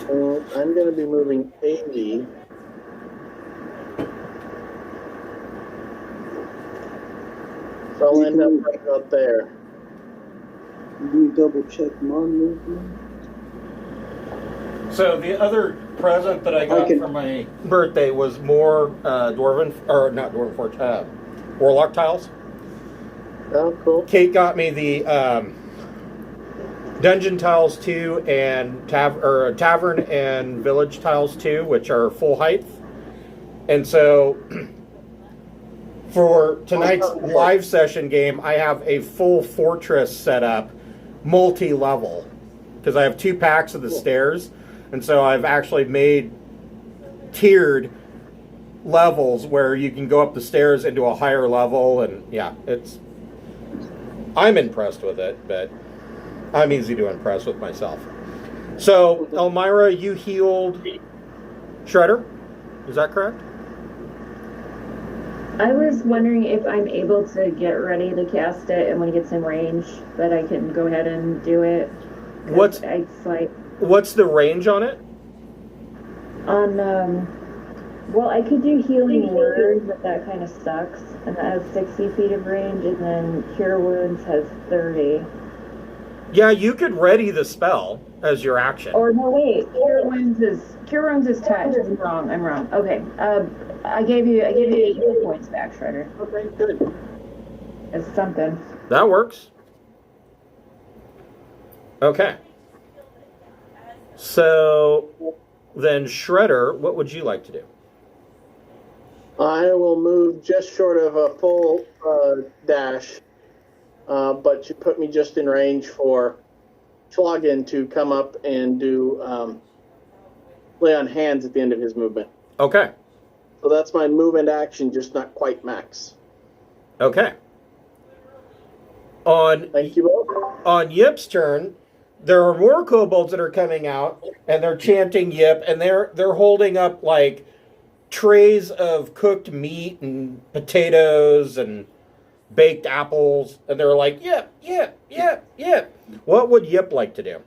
I'm going to be moving 80. So I'll end up right out there. Do you double check my movement? So the other present that I got for my birthday was more Warlock tiles. Oh, cool. Kate got me the Dungeon tiles 2 and Tavern and Village tiles 2, which are full height. And so for tonight's live session game, I have a full fortress set up, multi-level, because I have 2 packs of the stairs. And so I've actually made tiered levels where you can go up the stairs into a higher level. And yeah, I'm impressed with it, but I'm easy to impress with myself. So, Elmira, you healed Shredder? Is that correct? I was wondering if I'm able to get ready to cast it, and when it gets in range, that I can go ahead and do it. What's the range on it? Well, I could do Healing Word, but that kind of sucks. And that has 60 feet of range, and then Cure Wounds has 30. Yeah, you could ready the spell as your action. Or no, wait, Cure Wounds is touch. I'm wrong. Okay, I gave you 8 hit points back, Shredder. Okay, good. It's something. That works. Okay. So then, Shredder, what would you like to do? I will move just short of a full dash, but you put me just in range for Schlagen to come up and do lay on hands at the end of his movement. Okay. So that's my movement action, just not quite max. Okay. Thank you both. On Yip's turn, there are more kobolds that are coming out, and they're chanting Yip, and they're holding up like trays of cooked meat and potatoes and baked apples, and they're like, Yip, Yip, Yip, Yip. What would Yip like to do?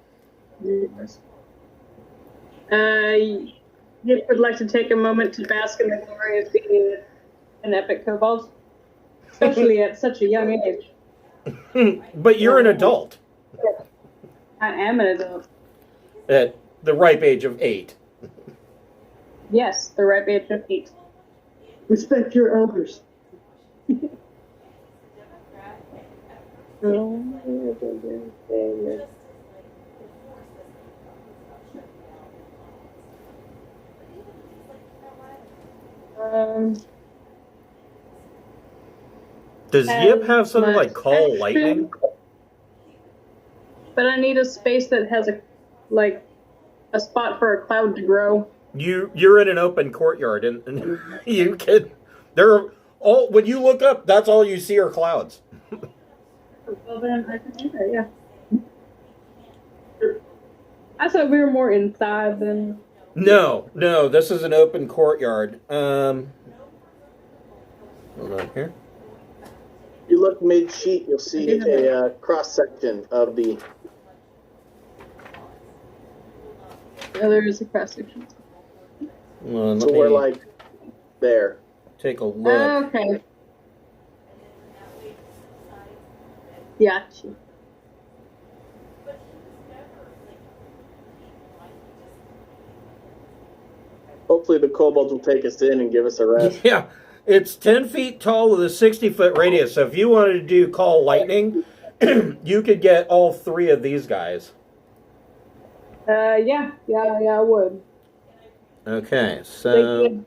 Yip would like to take a moment to bask in the glory of being an epic kobold, especially at such a young age. But you're an adult. I am an adult. At the ripe age of 8. Yes, the ripe age of 8. Respect your elders. Does Yip have something like Call Lightning? But I need a space that has a spot for a cloud to grow. You're in an open courtyard, and you can. When you look up, that's all you see are clouds. Well, then I can do that, yeah. I thought we were more inside than. No, this is an open courtyard. Hold on here. If you look mid-sheet, you'll see a cross-section of the... Oh, there is a cross-section. So we're like there. Take a look. Okay. Gotcha. Hopefully the kobolds will take us in and give us a rest. Yeah, it's 10 feet tall with a 60-foot radius. So if you wanted to do Call Lightning, you could get all 3 of these guys. Yeah, I would. Okay, so...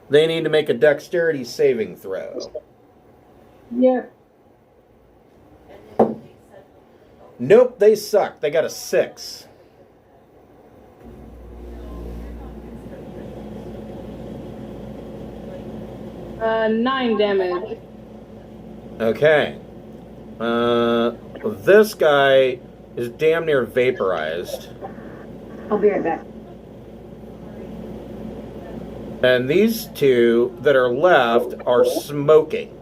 They need to make a dexterity saving throw. Yeah. Nope, they suck. They got a 6. Uh, 9 damage. Okay. This guy is damn near vaporized. I'll be right back. And these 2 that are left are smoking.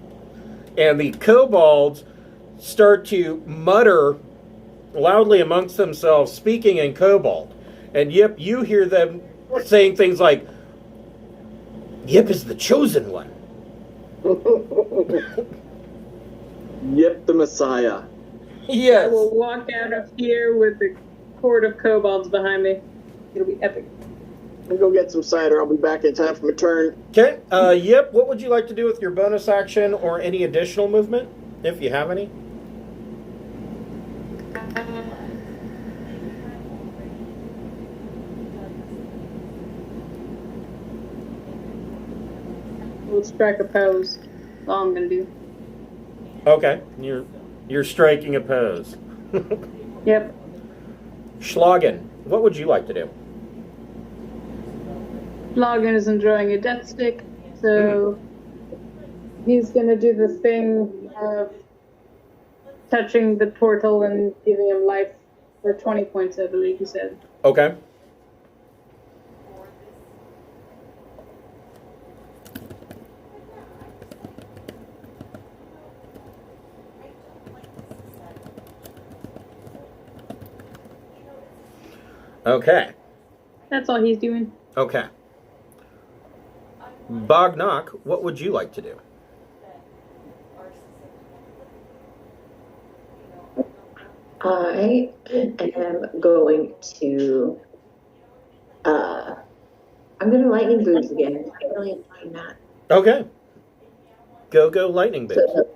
and the kobolds start to mutter loudly amongst themselves, speaking in Kobold. And Yip, you hear them saying things like, Yip is the chosen one. Yip the Messiah. Yes. I will walk out of here with the horde of kobolds behind me. It'll be epic. I'll go get some cider. I'll be back in time for my turn. Okay. Yip, what would you like to do with your bonus action or any additional movement, if you have any? We'll strike a pose. That's all I'm gonna do. Okay. You're striking a pose. Yep. Schlagen, what would you like to do? Logan is enjoying a death stick, so he's gonna do the thing of touching the portal and giving him life for 20 points, I believe he said. Okay. Okay. That's all he's doing. Okay. Bognock, what would you like to do? I am going to, I'm going to lightning boots again. I'm really enjoying that. Okay. Go lightning boots. So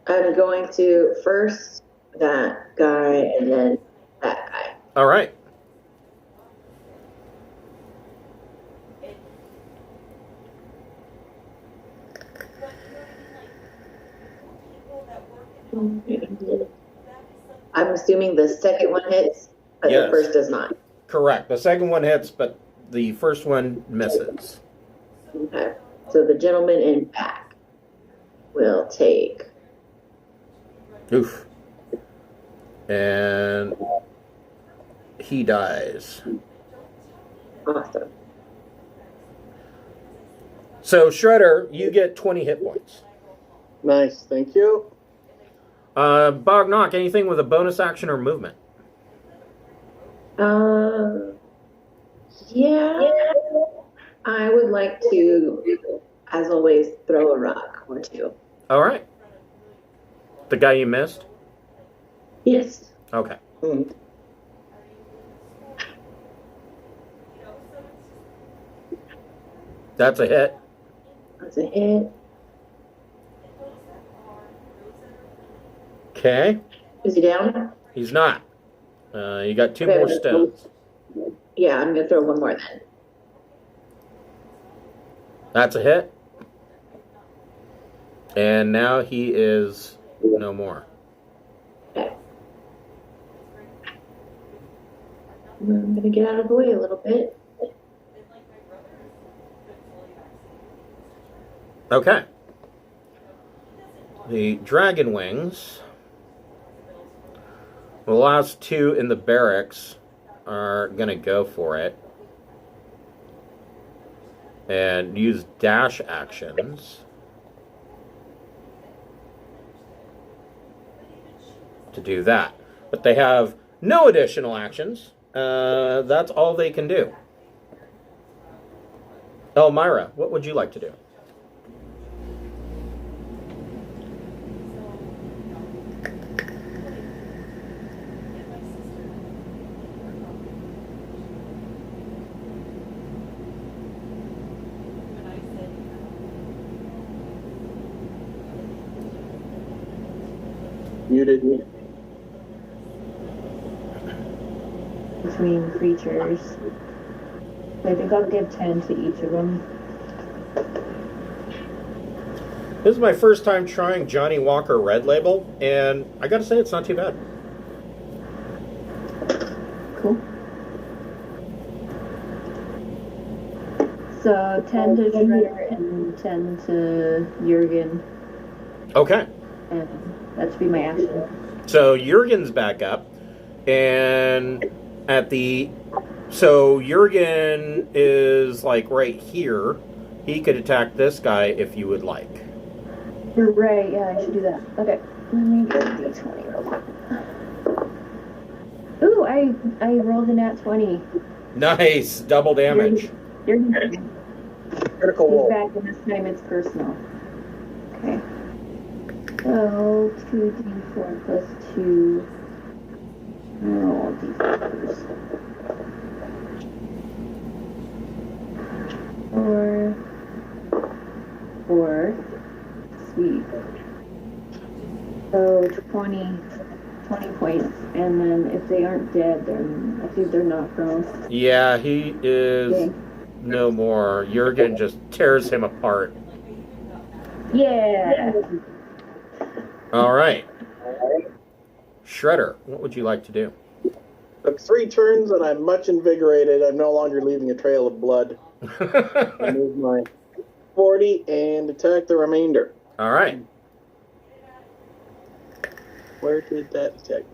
I'm going to first that guy and then that guy. All right. I'm assuming the second one hits, but Yes. the first does not. Correct. The second one hits, but the first one misses. Okay. So the gentleman in back will take. Oof. And he dies. Awesome. So, Shredder, you get 20 hit points. Nice, thank you. Bognock, anything with a bonus action or movement? Yeah. I would like to, as always, throw a rock or two. All right. The guy you missed? Yes. Okay. That's a hit. That's a hit. Okay. Is he down? He's not. You got two Okay. more stones. Yeah, I'm going to throw one more then. That's a hit. And now he is no more. Okay. I'm going to get out of the way a little bit. Okay. The dragon wings. The last two in the barracks are going to go for it. And use dash actions to do that. But they have no additional actions. That's all they can do. Elmira, what would you like to do? Muted me. Between creatures. I think I'll give 10 to each of them. This is my first time trying Johnny Walker Red Label, and I gotta say it's not too bad. Cool. So 10 to Shredder and 10 to Jurgen. Okay. And that should be my action. So Jurgen's back up, and so Jurgen is like right here. He could attack this guy if you would like. You're right, yeah, I should do that. Okay, let me get D20 real quick. Ooh, I rolled a nat 20. Nice, double damage. You're Critical He's roll. back, and this time it's personal. Okay. So, 2d4 plus 2. Roll d4s. 4. Sweet. So, 20 points. And then if they aren't dead, then I think they're not prone. Yeah, he is Okay. no more. Jurgen just tears him apart. Yeah. All right. Shredder, what would you like to do? Took 3 turns and I'm much invigorated. I'm no longer leaving a trail of blood. I move my 40 and attack the remainder. All right. Where did that attack?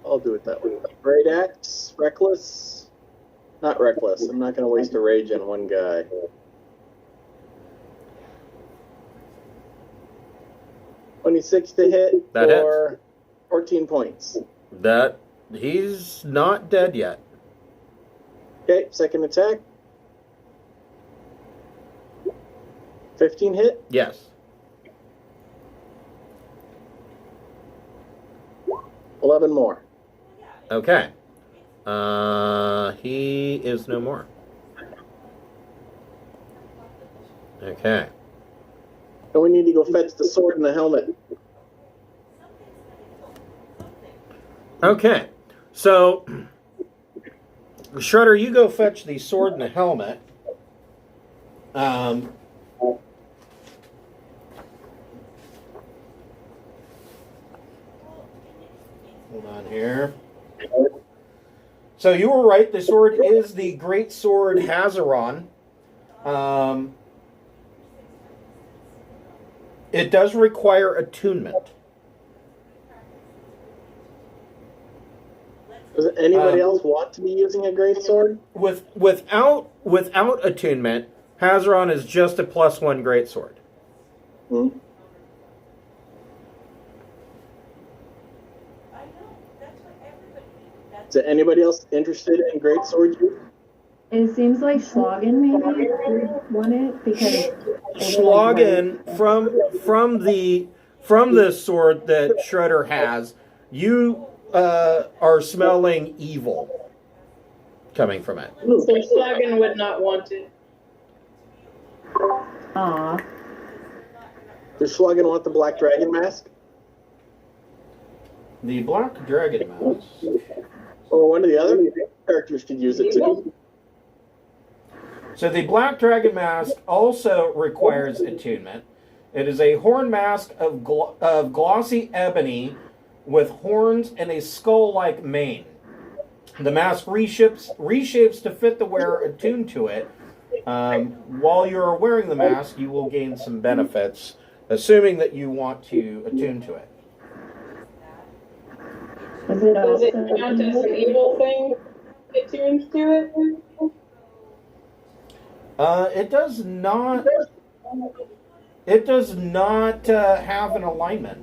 I'll do it that way. Great Axe, Reckless. Not Reckless. I'm not going to waste a rage on one guy. $26 to hit That for 14 points. That he's not dead yet. Okay, second attack. 15 hit. Yes. 11 more. Okay. He is no more. Okay. And we need to go fetch the sword and the helmet. Okay. So, Shredder, you go fetch the sword and the helmet. Hold on here. So you were right. The sword is the great sword Hazaron. It does require attunement. Does anybody else want to be using a great sword? Without attunement, Hazaron is just a +1 greatsword. Hmm? Is there anybody else interested in great sword use? It seems like Schlagen maybe would want it because Schlagen from the sword that Shredder has, you are smelling evil coming from it. So Schlagen would not want it. Aw. Does Schlagen want the Black Dragon mask? The Black Dragon Mask. Or one of the other characters could use it too. So the Black Dragon Mask also requires attunement. It is a horn mask of glossy ebony with horns and a skull-like mane. The mask reshapes to fit the wearer attuned to it. While you're wearing the mask, you will gain some benefits, assuming that you want to attune to it. Is it Does it also count as an evil thing attuned to it? It does not. It does not have an alignment.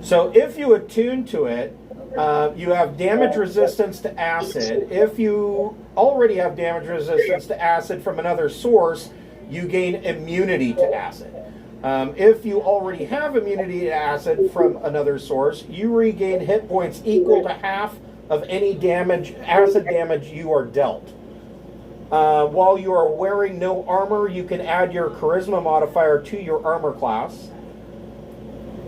So if you attune to it, you have damage resistance to acid. If you already have damage resistance to acid from another source, you gain immunity to acid. If you already have immunity to acid from another source, you regain hit points equal to half of any acid damage you are dealt. While you are wearing no armor, you can add your charisma modifier to your armor class.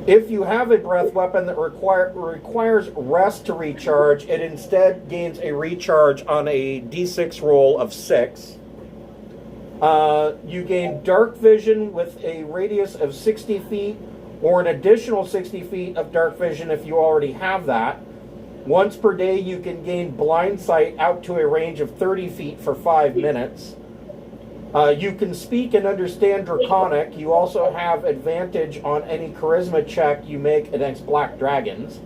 If you have a breath weapon that requires rest to recharge, it instead gains a recharge on a d6 roll of 6. You gain dark vision with a radius of 60 feet, or an additional 60 feet of dark vision if you already have that. Once per day, you can gain blind sight out to a range of 30 feet for 5 minutes. You can speak and understand Draconic. You also have advantage on any charisma check you make against black dragons.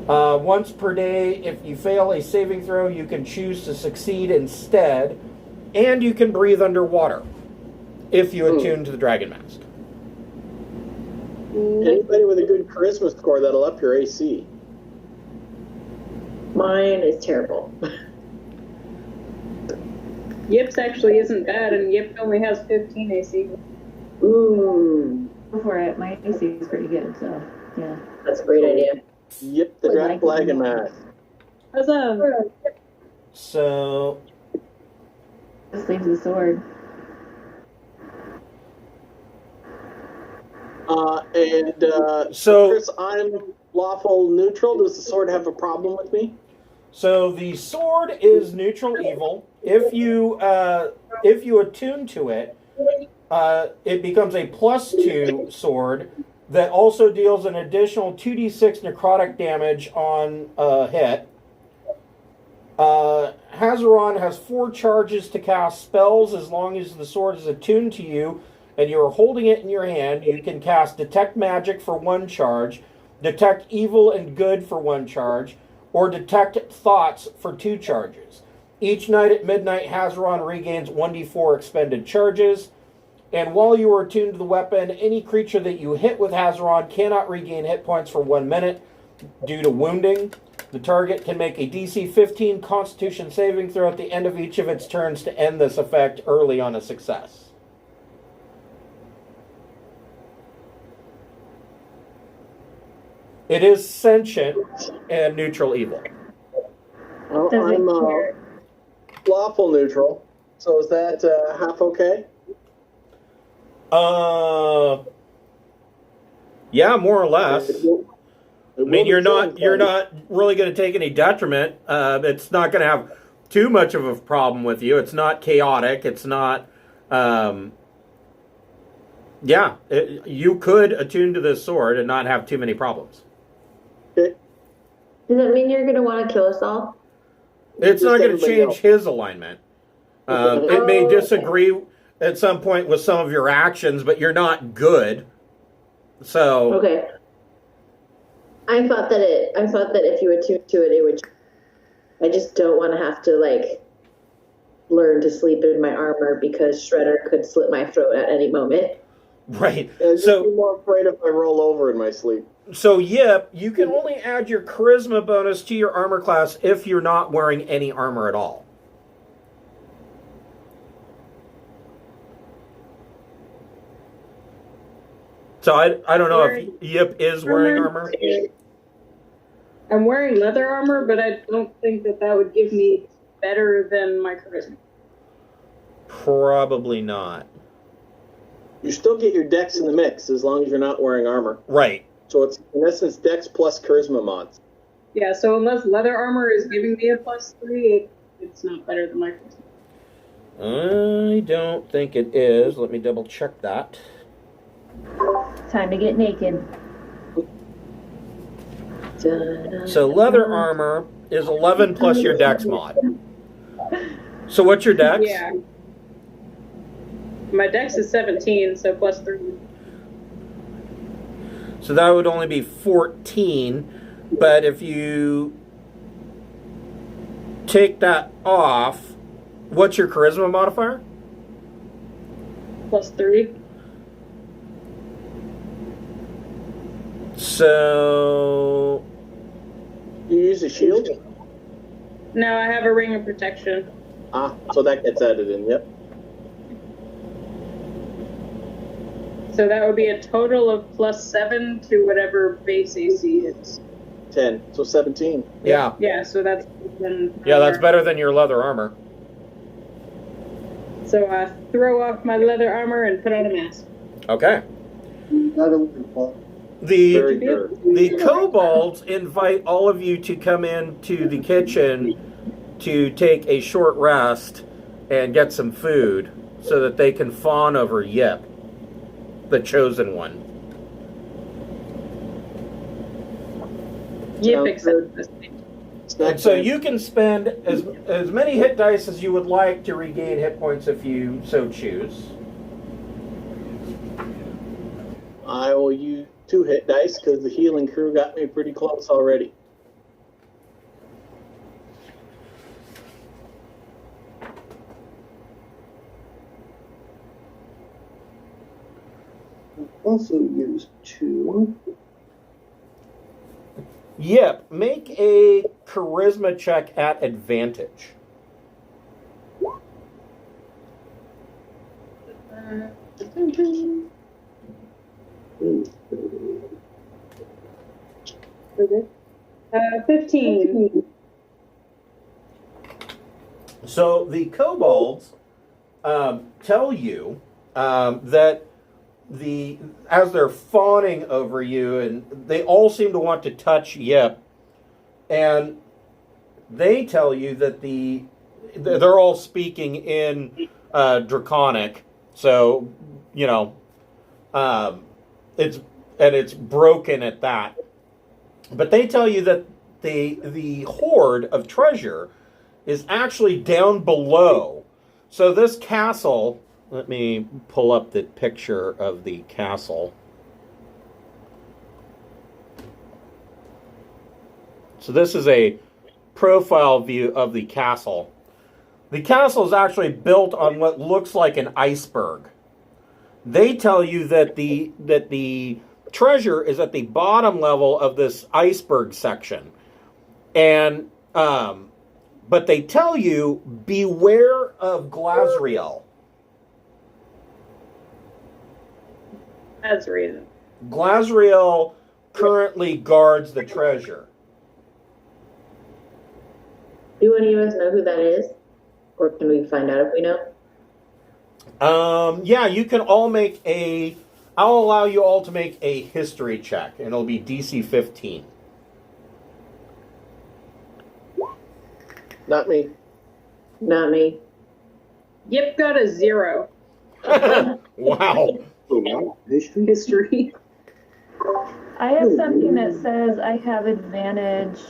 Once per day, if you fail a saving throw, you can choose to succeed instead, and you can breathe underwater if you attune to the Dragon Mask. Anybody with a good charisma score, that'll up your AC. Mine is terrible. Yip's actually isn't bad, and Yip only has 15 AC. Ooh, Go for it. My AC is pretty good, so yeah. that's a great idea. Yep, the Like Dragon Mask. Huzzah! So, Just leaves the sword. So- Chris, I'm lawful neutral. Does the sword have a problem with me? so the sword is neutral evil. If you attune to it, it becomes a +2 sword that also deals an additional 2d6 necrotic damage on a hit. Hazaron has 4 charges to cast spells as long as the sword is attuned to you and you're holding it in your hand. You can cast Detect Magic for 1 charge, Detect Evil and Good for 1 charge, or Detect Thoughts for 2 charges. Each night at midnight, Hazaron regains 1d4 expended charges. And while you are attuned to the weapon, any creature that you hit with Hazaron cannot regain hit points for 1 minute due to wounding. The target can make a DC 15 Constitution saving throw at the end of each of its turns to end this effect early on a success. It is sentient and neutral evil. Well, Does it I'm care? lawful neutral. So is that half okay? Yeah, more or less. I I mean, you're not really going to take any detriment. It's not going to have too much of a problem with you. It's not chaotic. It's not. You could attune to this sword and not have too many problems. Okay. Does that mean you're gonna want to kill us all? It's Just not going to everybody change else. his alignment. It may Okay. disagree at some point with some of your actions, but you're not good. So Okay. I thought that if you attune to it, it would. I just don't want to have to learn to sleep in my armor because Shredder could slit my throat at any moment. right. I'd just be So more afraid if I roll over in my sleep. Yip, you can only add your charisma bonus to your armor class if you're not wearing any armor at all. So I don't know if Yip is wearing armor. I'm wearing leather armor, but I don't think that would give me better than my charisma. Probably not. You still get your dex in the mix as long as you're not wearing armor. Right. So it's in essence dex plus charisma mods. Yeah, so unless leather armor is giving me a +3, it's not better than my charisma. I don't think it is. Let me double check that. Time to get naked. So leather armor is 11 plus your dex mod. So what's your dex? Yeah. My dex is 17, so +3. So that would only be 14. But if you take that off, what's your charisma modifier? +3. So You use a shield? No, I have a ring of protection. So that gets added in, yep. So that would be a total of +7 to whatever base AC is. 10. So 17. yeah. Yeah, so that's Yeah, that's better than your leather armor. So I throw off my leather armor and put on a mask. Okay. That'll be fun. Very The good. the kobolds invite all of you to come into the kitchen to take a short rest and get some food so that they can fawn over Yip, the chosen one. Yip Sounds accepts this. And so you can spend as many hit dice as you would like to regain hit points if you so choose. I will use 2 hit dice because the healing crew got me pretty close already. Also use 2. Yep, make a charisma check at advantage. Mm. 15. So the kobolds tell you that as they're fawning over you, and they all seem to want to touch Yip, and they tell you that they're all speaking in Draconic, so it's broken at that. But they tell you that the hoard of treasure is actually down below. So this castle, let me pull up the picture of the castle. So this is a profile view of the castle. The castle is actually built on what looks like an iceberg. They tell you that the treasure is at the bottom level of this iceberg section. And but they tell you, beware of Glazhael. Azrael. Glazhael currently guards the treasure. Do any of us know who that is? Or can we find out if we know? Yeah, you can all make I'll allow you all to make a history check, and it'll be DC 15. Not me. Not me. Yip got a 0. Wow. History? History. I have something that says I have advantage,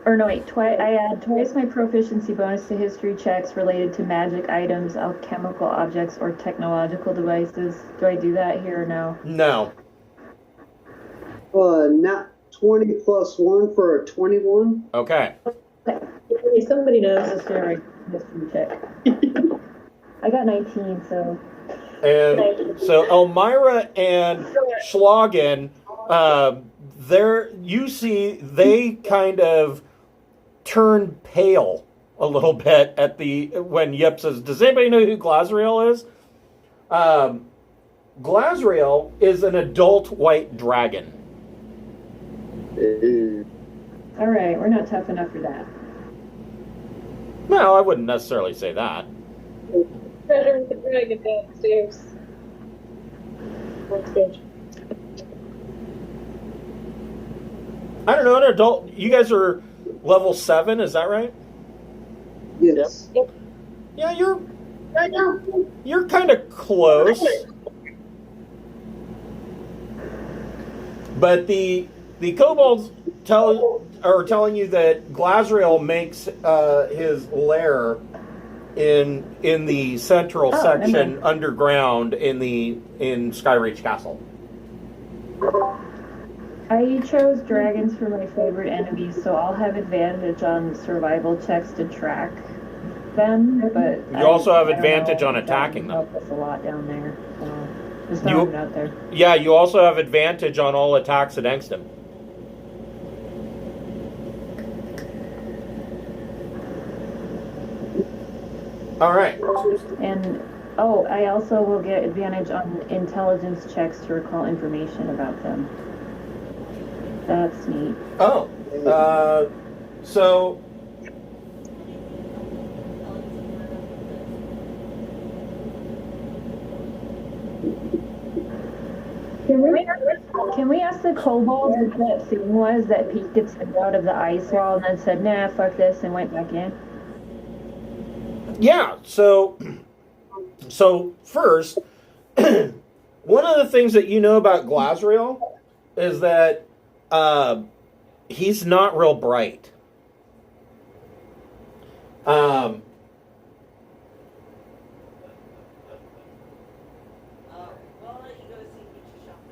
or no, wait, I add twice my proficiency bonus to history checks related to magic items, alchemical objects, or technological devices. Do I do that here or no? No. Not 20 plus 1 for a 21. Okay. Hey, somebody knows. Just do a history check. I got 19, so. And so Elmira and Schlagen, you see they kind of turn pale a little bit when Yip says, "Does anybody know who Glazhael is?" Glazhael is an adult white dragon. All right, we're not tough enough for that. No, I wouldn't necessarily say that. Treasure with the dragon downstairs. What's good? I don't know, an adult. You guys are level 7, is that right? Yes. Yep. Yeah, you're kind of close. But the kobolds are telling you that Glazhael makes his lair in the central section underground in Skyreach Castle. I chose dragons for my favorite enemies, so I'll have advantage on survival checks to track them. But you also have I don't advantage know on if attacking that them. would help us a lot down there. So just throwing it out there. Yeah, you also have advantage on all attacks against him. All right. And I also will get advantage on intelligence checks to recall information about them. That's neat. Oh, so Can we ask the kobolds what that thing was that peeked its head out of the ice wall and then said, "Nah, fuck this," and went back in? yeah, so first, one of the things that you know about Glazhael is that he's not real bright.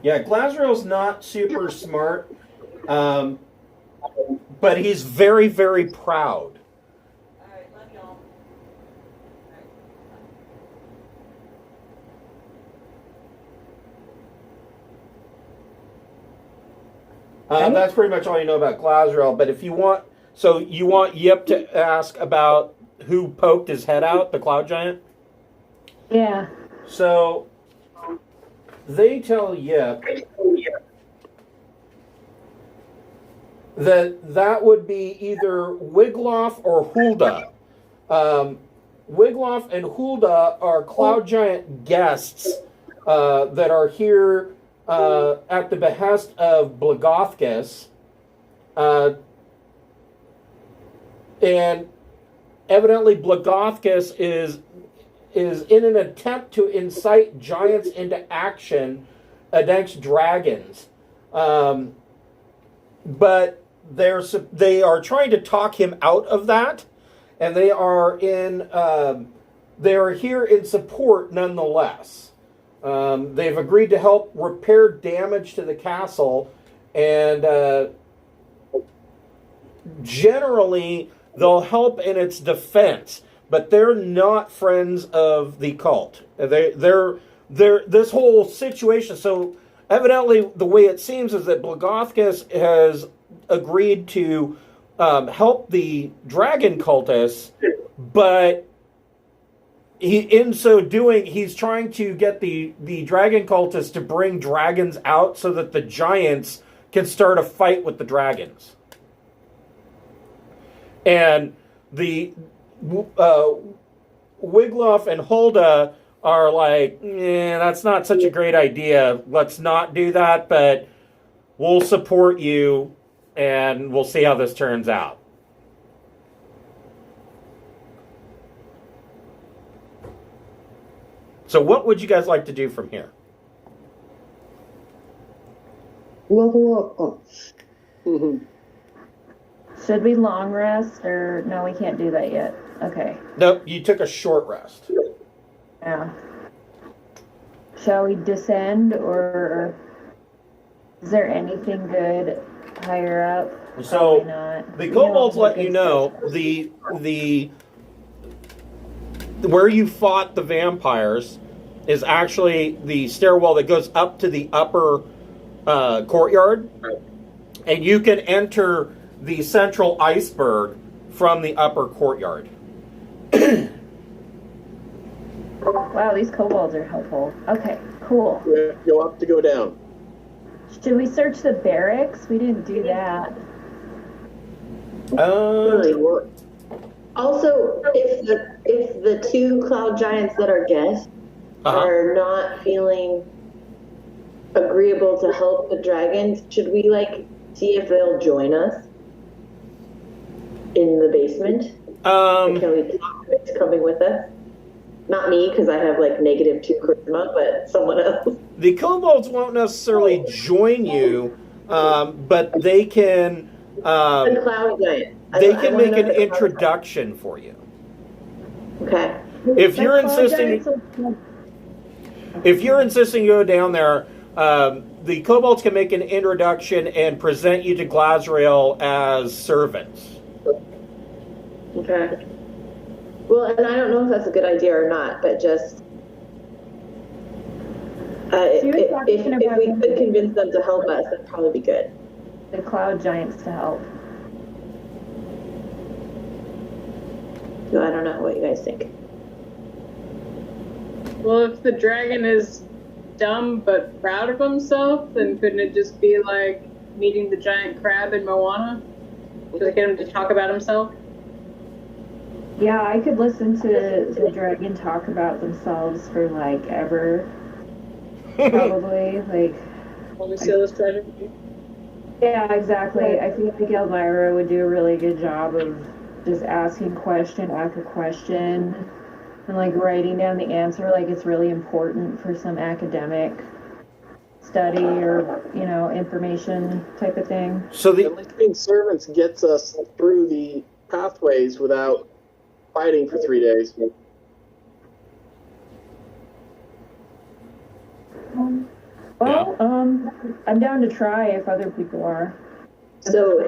Yeah, Glazhael's not super smart, but he's very, very proud. That's pretty much all you know about Glazhael. But if you want, so you want Yip to ask about who poked his head out, the cloud giant? Yeah. So they tell Yip that would be either Wigloff or Hulda. Wigloff and Hulda are cloud giant guests that are here at the behest of Blagothkus. And evidently Blagothkus is in an attempt to incite giants into action against dragons. But they are trying to talk him out of that, and they are here in support nonetheless. They've agreed to help repair damage to the castle, and generally they'll help in its defense, but they're not friends of the cult. They're this whole situation. So evidently, the way it seems is that Blagothkus has agreed to help the dragon cultists, but in so doing, he's trying to get the dragon cultists to bring dragons out so that the giants can start a fight with the dragons. And the Wigloff and Hulda are like, that's not such a great idea. Let's not do that, but we'll support you, and we'll see how this turns out. So what would you guys like to do from here? Level up. Should we long rest, or no, we can't do that yet. Okay. Nope, you took a short rest. Yeah. Shall we descend, or is there anything good higher up? So Probably not. the kobolds let you know the where you fought the vampires is actually the stairwell that goes up to the upper courtyard, and you can enter the central iceberg from the upper courtyard. Wow, these kobolds are helpful. Okay, cool. Go up to go down. Should we search the barracks? We didn't do that. Really work. Also, if the two cloud giants that are guests are not feeling agreeable to help the dragons, should we see if they'll join us in the basement? Can we talk to coming with us? Not me, because I have -2 charisma, but someone else. The kobolds won't necessarily join you, but they can. The cloud giant. They can make an introduction for you. Okay. If you're insisting you go down there, the kobolds can make an introduction and present you to Glazhael as servants. Okay. Well, and I don't know if that's a good idea or not, but just if we could convince them to help us, that'd probably be good. The cloud giants to help. So I don't know what you guys think. Well, if the dragon is dumb but proud of himself, then couldn't it just be like meeting the giant crab in Moana? To get him to talk about himself? Yeah, I could listen to the dragon talk about themselves for ever. Probably When we steal his treasure? Yeah, exactly. I think Elvira would do a really good job of just asking question after question and writing down the answer it's really important for some academic study or information type of thing. So At least being servants gets us through the pathways without fighting for 3 days. I'm down to try if other people are. So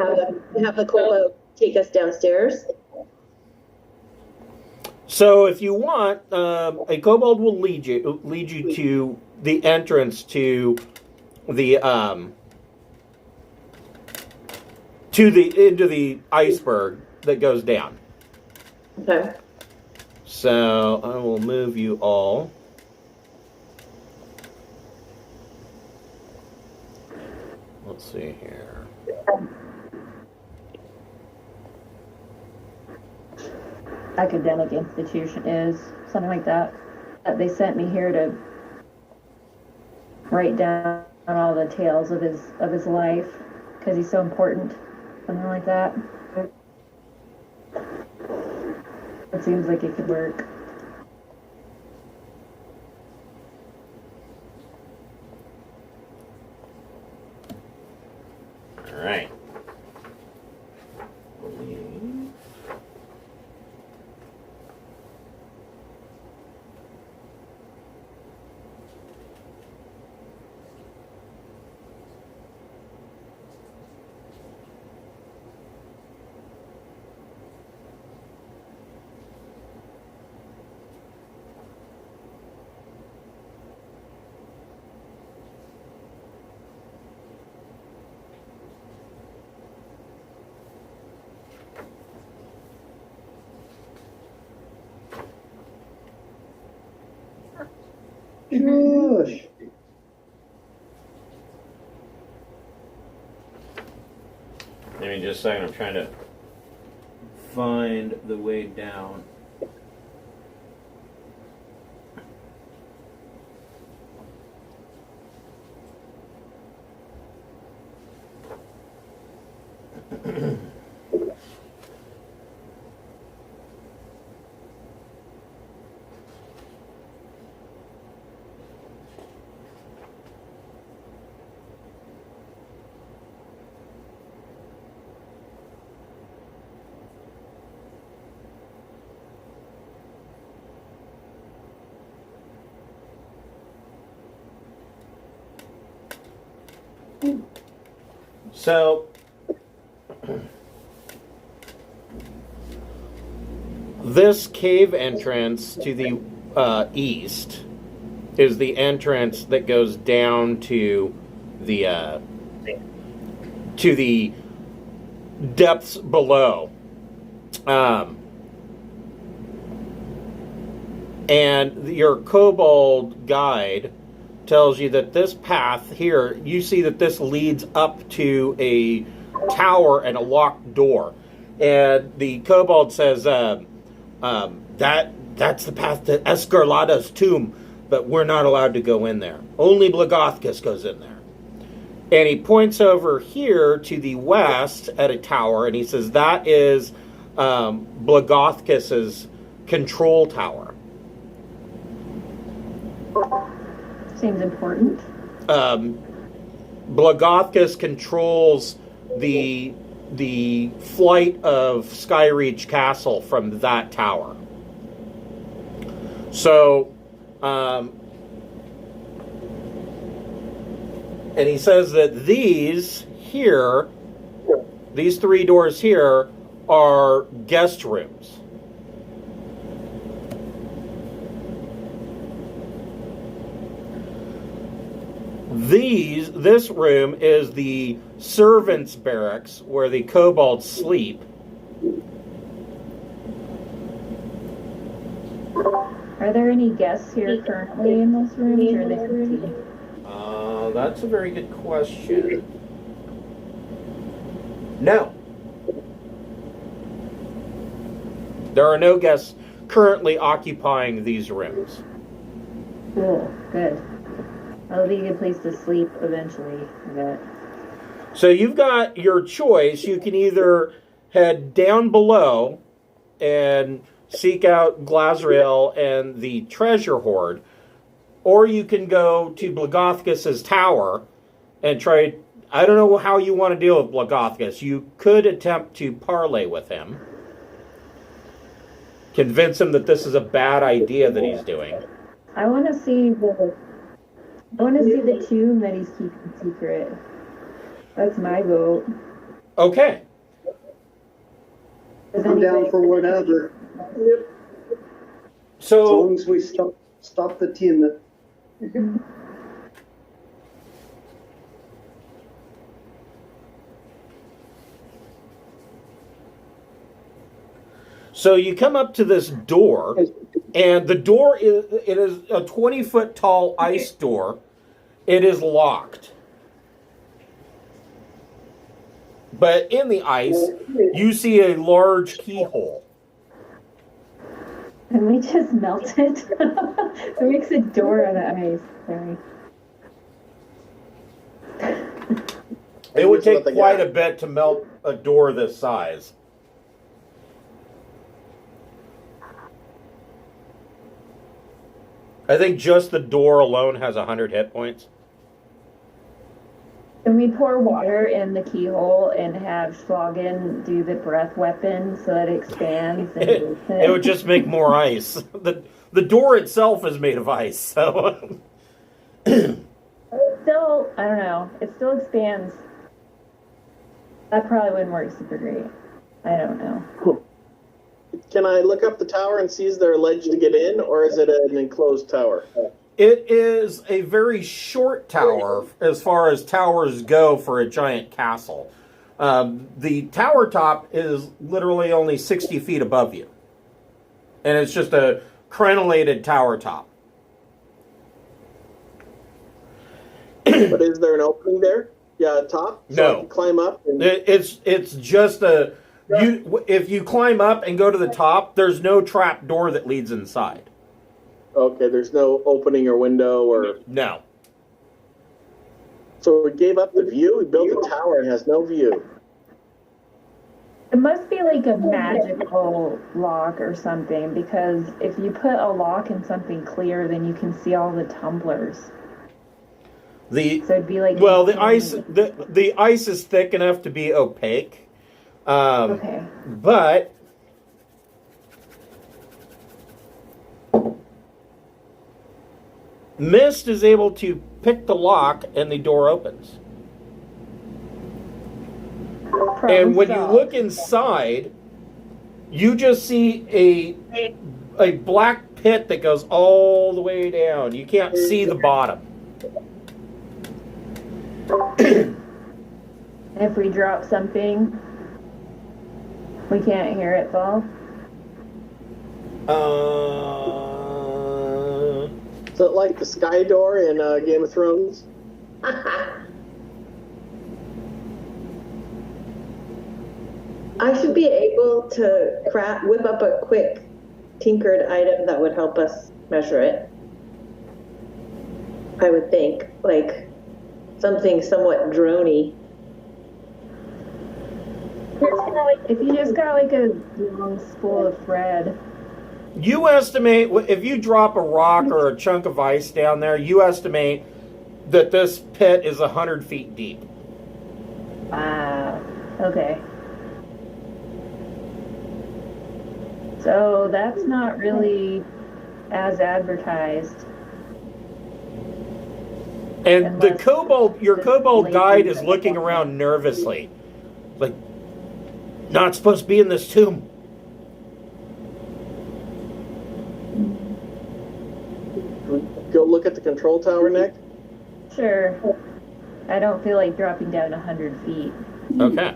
have the kobold take us downstairs. So if you want, a kobold will lead you to the entrance to the into the iceberg that goes down. Okay. So I will move you all. Let's see here. Academic institution is something like that. They sent me here to write down all the tales of his life because he's so important. Something like that. It seems like it could work. All right. Gosh. Give me just a second. I'm trying to find the way down. So, this cave entrance to the east is the entrance that goes down to the depths below. And your kobold guide tells you that this path here, you see that this leads up to a tower and a locked door. And the kobold says, that's the path to Escarlata's tomb, but we're not allowed to go in there. Only Blagothkus goes in there. And he points over here to the west at a tower, and he says that is Blagothkus's control tower. Seems important. Blagothkus controls the flight of Skyreach Castle from that tower. So, and he says that these three doors here, are guest rooms. This room is the servants' barracks where the kobolds sleep. Are there any guests here currently in this room, or are they empty? That's a very good question. No. There are no guests currently occupying these rooms. Cool, good. That'll be a good place to sleep eventually, I bet. So you've got your choice. You can either head down below and seek out Glazhael and the treasure hoard, or you can go to Blagothkus's tower and try. I don't know how you want to deal with Blagothkus. You could attempt to parley with him, convince him that this is a bad idea that he's doing. I want to see the tomb that he's keeping secret. That's my vote. Okay. I'm down for whatever. Yep. As long So as we stop the team. So you come up to this door, and the door is a 20-foot tall ice door. It is locked. But in the ice, you see a large keyhole. Can we just melt it? It makes a door out of ice. Sorry. It would take quite a bit to melt a door this size. I think just the door alone has 100 hit points. Can we pour water in the keyhole and have Schlagen do the breath weapon so that it expands? And it would just make more ice. The door itself is made of ice, so... Still, I don't know. It still expands. That probably wouldn't work super great. I don't know. Can I look up the tower and see is there a ledge to get in, or is it an enclosed tower? It is a very short tower as far as towers go for a giant castle. The tower top is literally only 60 feet above you. And it's just a crenellated tower top. But is there an opening there? Yeah, top? So No. I can climb up? And... It's just a... if you climb up and go to the top, there's no trap door that leads inside. Okay, there's no opening or window or... No. So we gave up the view? We built a tower and has no view. It must be like a magical lock or something, because if you put a lock in something clear, then you can see all the tumblers. So it'd be like... Well, the ice is thick enough to be opaque. Okay. But... Mist is able to pick the lock and the door opens. And when you look inside, you just see a black pit that goes all the way down. You can't see the bottom. If we drop something, we can't hear it fall. Is it like the sky door in Game of Thrones? I should be able to whip up a quick tinkered item that would help us measure it. I would think, like something somewhat droney. If you just got like a long spool of thread. You estimate, if you drop a rock or a chunk of ice down there, you estimate that this pit is 100 feet deep. Wow. Okay. So that's not really as advertised. And the kobold, your kobold guide is looking around nervously. Like, not supposed to be in this tomb. Go look at the control tower, Nick? Sure. I don't feel like dropping down 100 feet. Okay.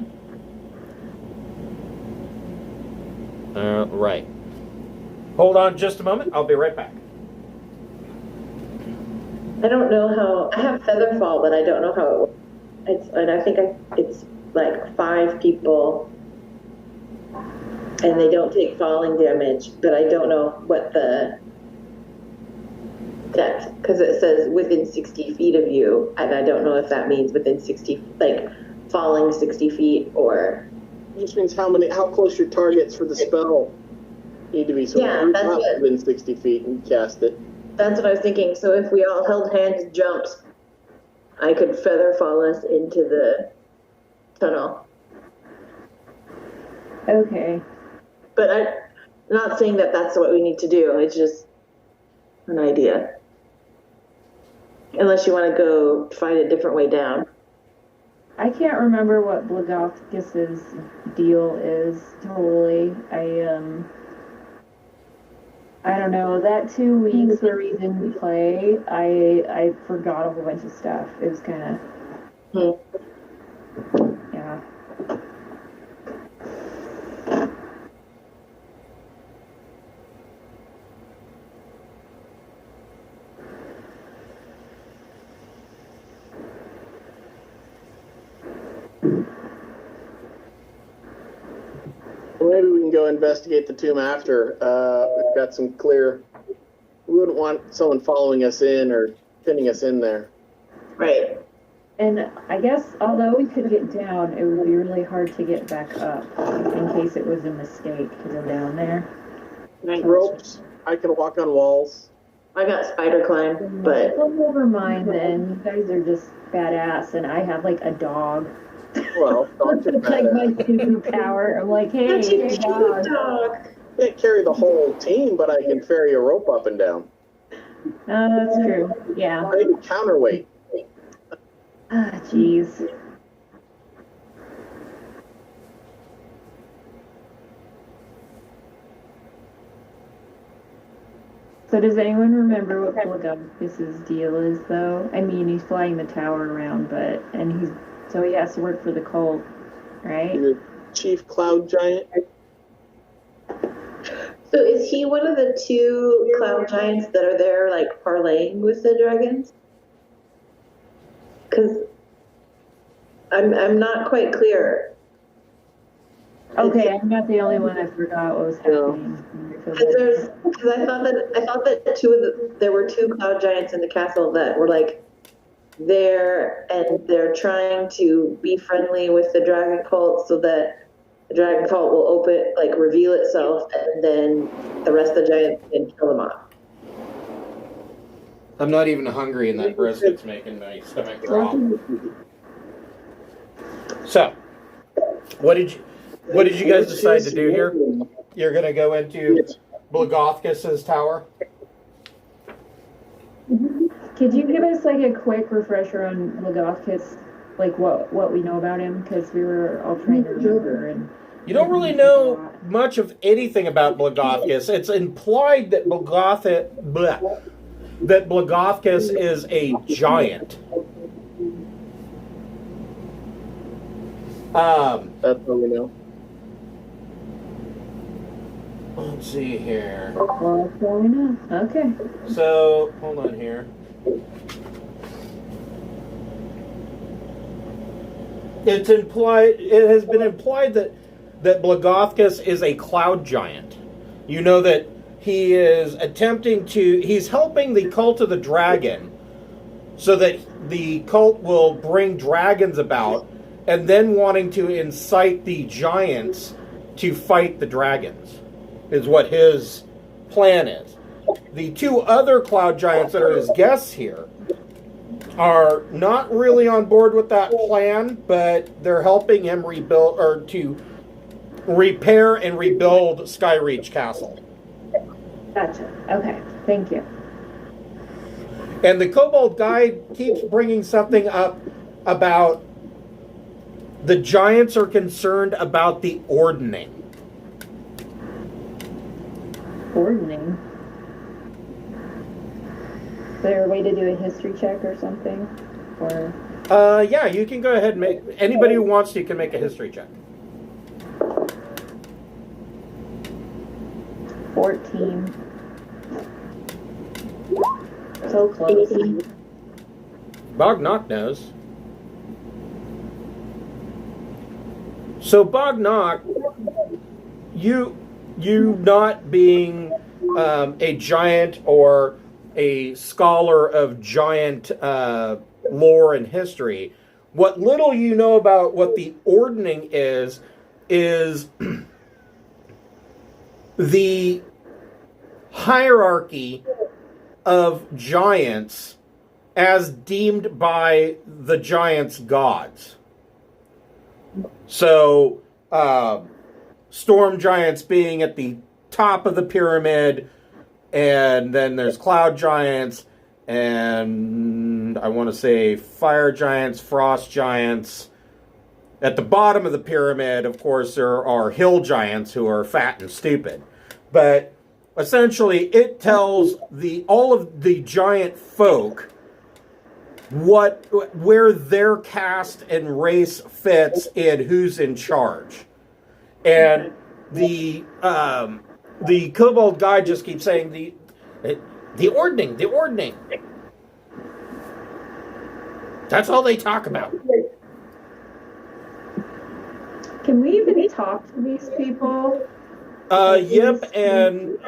Right. Hold on just a moment. I'll be right back. I don't know how. I have Featherfall, but I don't know how it works. And I think it's like 5 people, and they don't take falling damage. But I don't know what the depth, because it says within 60 feet of you, and I don't know if that means within 60, like falling 60 feet, or It just means how close your targets for the spell need to be. So Yeah, if that's you're not what- within 60 feet and cast it. that's what I was thinking. So if we all held hands and jumped, I could Featherfall us into the tunnel. Okay. But I'm not saying that that's what we need to do. It's just an idea. Unless you want to go find a different way down. I can't remember what Blagofskis's deal is totally. I don't know. That 2 weeks where we didn't play, I forgot a whole bunch of stuff. It was kind of yeah. Well, maybe we can go investigate the tomb after. We've got some clear. We wouldn't want someone following us in or pinning us in there. Right. And I guess although we could get down, it would be really hard to get back up in case it was a mistake to go down there. Right. Ropes. I can walk on walls. I got spider climb, but Well, never mind then. You guys are just badass, and I have like a dog. Well, dogs are It's like my badass. superpower. I'm like, hey, that's a hey, cute dog. dog. Can't carry the whole team, but I can ferry a rope up and down. That's true. Yeah. I need a counterweight. Ah, jeez. So does anyone remember what Blagus's deal is, though? I mean, he's flying the tower around, so he has to work for the cult, right? He's a chief cloud giant. So is he one of the two cloud giants that are there, like, parlaying with the dragons? Because I'm not quite clear. Okay, I'm not the only one that forgot what was happening. Because I thought that there were two cloud giants in the castle that were like there, and they're trying to be friendly with the dragon cult so that the dragon cult will reveal itself, and then the rest of the giants can kill them off. I'm not even hungry, and that brisket's making my stomach drop. So, what did you guys decide to do here? You're going to go into Blagus's tower? Could you give us like a quick refresher on Blagus's, like what we know about him? Because we were all trying to remember. And You don't really know much of anything about Blagus. It's implied that Blagus is a giant. That's what we know. Let's see here. Well, that's all we know. Okay. So, hold on here. It has been implied that Blagus is a cloud giant. You know that he is he's helping the cult of the dragon so that the cult will bring dragons about, and then wanting to incite the giants to fight the dragons is what his plan is. The two other cloud giants that are his guests here are not really on board with that plan, but they're helping him rebuild, or to repair and rebuild Skyreach Castle. Gotcha. Okay. Thank you. And the Kobold guide keeps bringing something up about the giants are concerned about the ordning. Ordning. Is there a way to do a history check or something? Or Yeah, you can go ahead and make... Anybody who wants to can make a history check. 14. So close. Bognock knows. So Bognock, you not being a giant or a scholar of giant lore and history, what little you know about what the ordning is the hierarchy of giants as deemed by the giants' gods. So, storm giants being at the top of the pyramid, and then there's cloud giants, and I want to say fire giants, frost giants. At the bottom of the pyramid, of course, there are hill giants who are fat and stupid. But essentially, it tells all of the giant folk where their caste and race fits and who's in charge. And the Kobold guy just keeps saying the ordning. That's all they talk about. Can we even talk to these people? Yep, and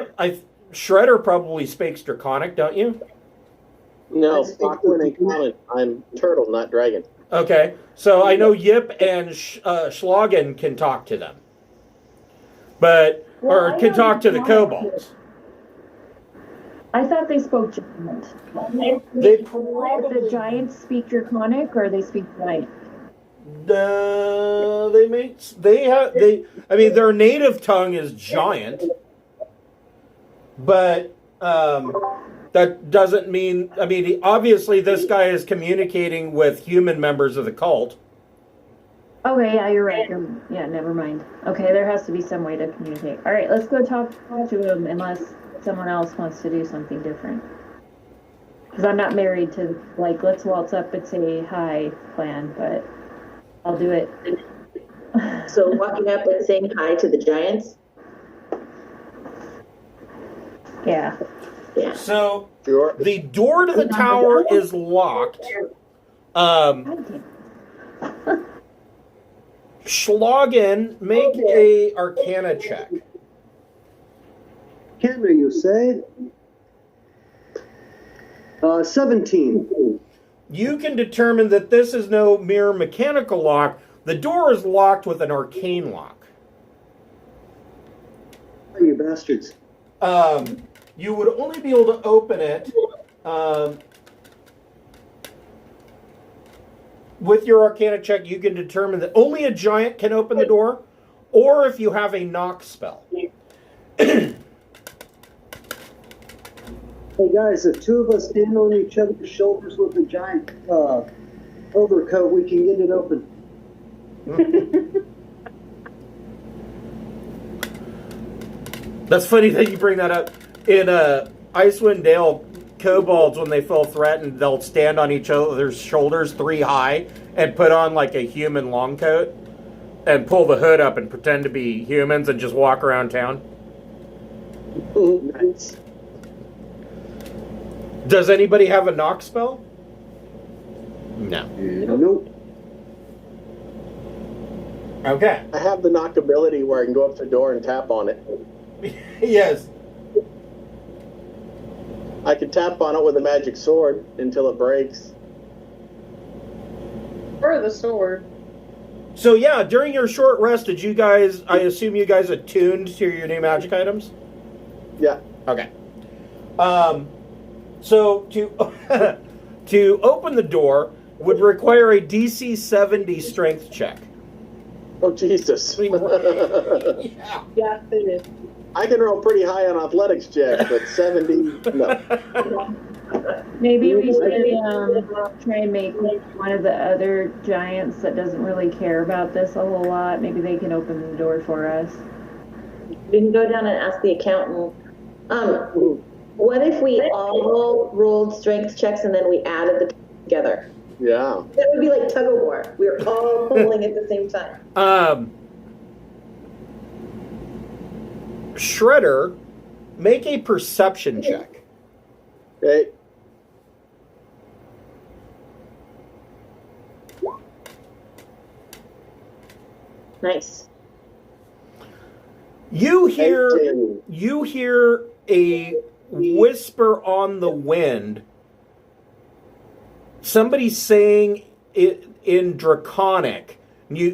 Shredder probably speaks Draconic, don't you? No, Stockland ain't common. I'm turtle, not dragon. Okay, so I know Yip and Schlagen can talk to them, but or can talk to the kobolds. I thought they spoke Giant. They Did probably the Giants speak Draconic or they speak Giant? I mean, their native tongue is Giant, but that doesn't mean. I mean, obviously, this guy is communicating with human members of the cult. Okay, yeah, you're right. Yeah, never mind. Okay, there has to be some way to communicate. All right, let's go talk to him unless someone else wants to do something different. Because I'm not married to, like, let's waltz up and say hi plan, but I'll do it. So walking up and saying hi to the giants? Yeah. Yeah. So, Sure. the door to the tower is locked. Schlagen, make a Arcana check. Arcana, you say? 17. You can determine that this is no mere mechanical lock. The door is locked with an arcane lock. Oh, you bastards. You would only be able to open it with your Arcana check. You can determine that only a giant can open the door, or if you have a knock spell. Hey guys, if two of us stand on each other's shoulders with a giant overcoat, we can get it open. That's funny that you bring that up. In Icewind Dale, kobolds, when they feel threatened, they'll stand on each other's shoulders 3 high and put on like a human long coat and pull the hood up and pretend to be humans and just walk around town. Nice. Does anybody have a knock spell? No. Nope. Okay. I have the knock ability where I can go up to the door and tap on it. Yes. I can tap on it with a magic sword until it breaks. Or the sword. So yeah, during your short rest, did you guys, I assume you guys attuned to your new magic items? Yeah. Okay. So to open the door would require a DC 70 strength check. Oh, Jesus. Yeah. Yeah, it is. I can roll pretty high on athletics checks, but 70, no. Maybe we should try and make one of the other giants that doesn't really care about this a whole lot. Maybe they can open the door for us. We can go down and ask the accountant. What if we all rolled strength checks and then we added them together? Yeah. That would be like tug of war. We were all pulling at the same time. Shredder, make a perception check. Okay. Nice. You hear 18. A whisper on the wind. Somebody saying it in Draconic.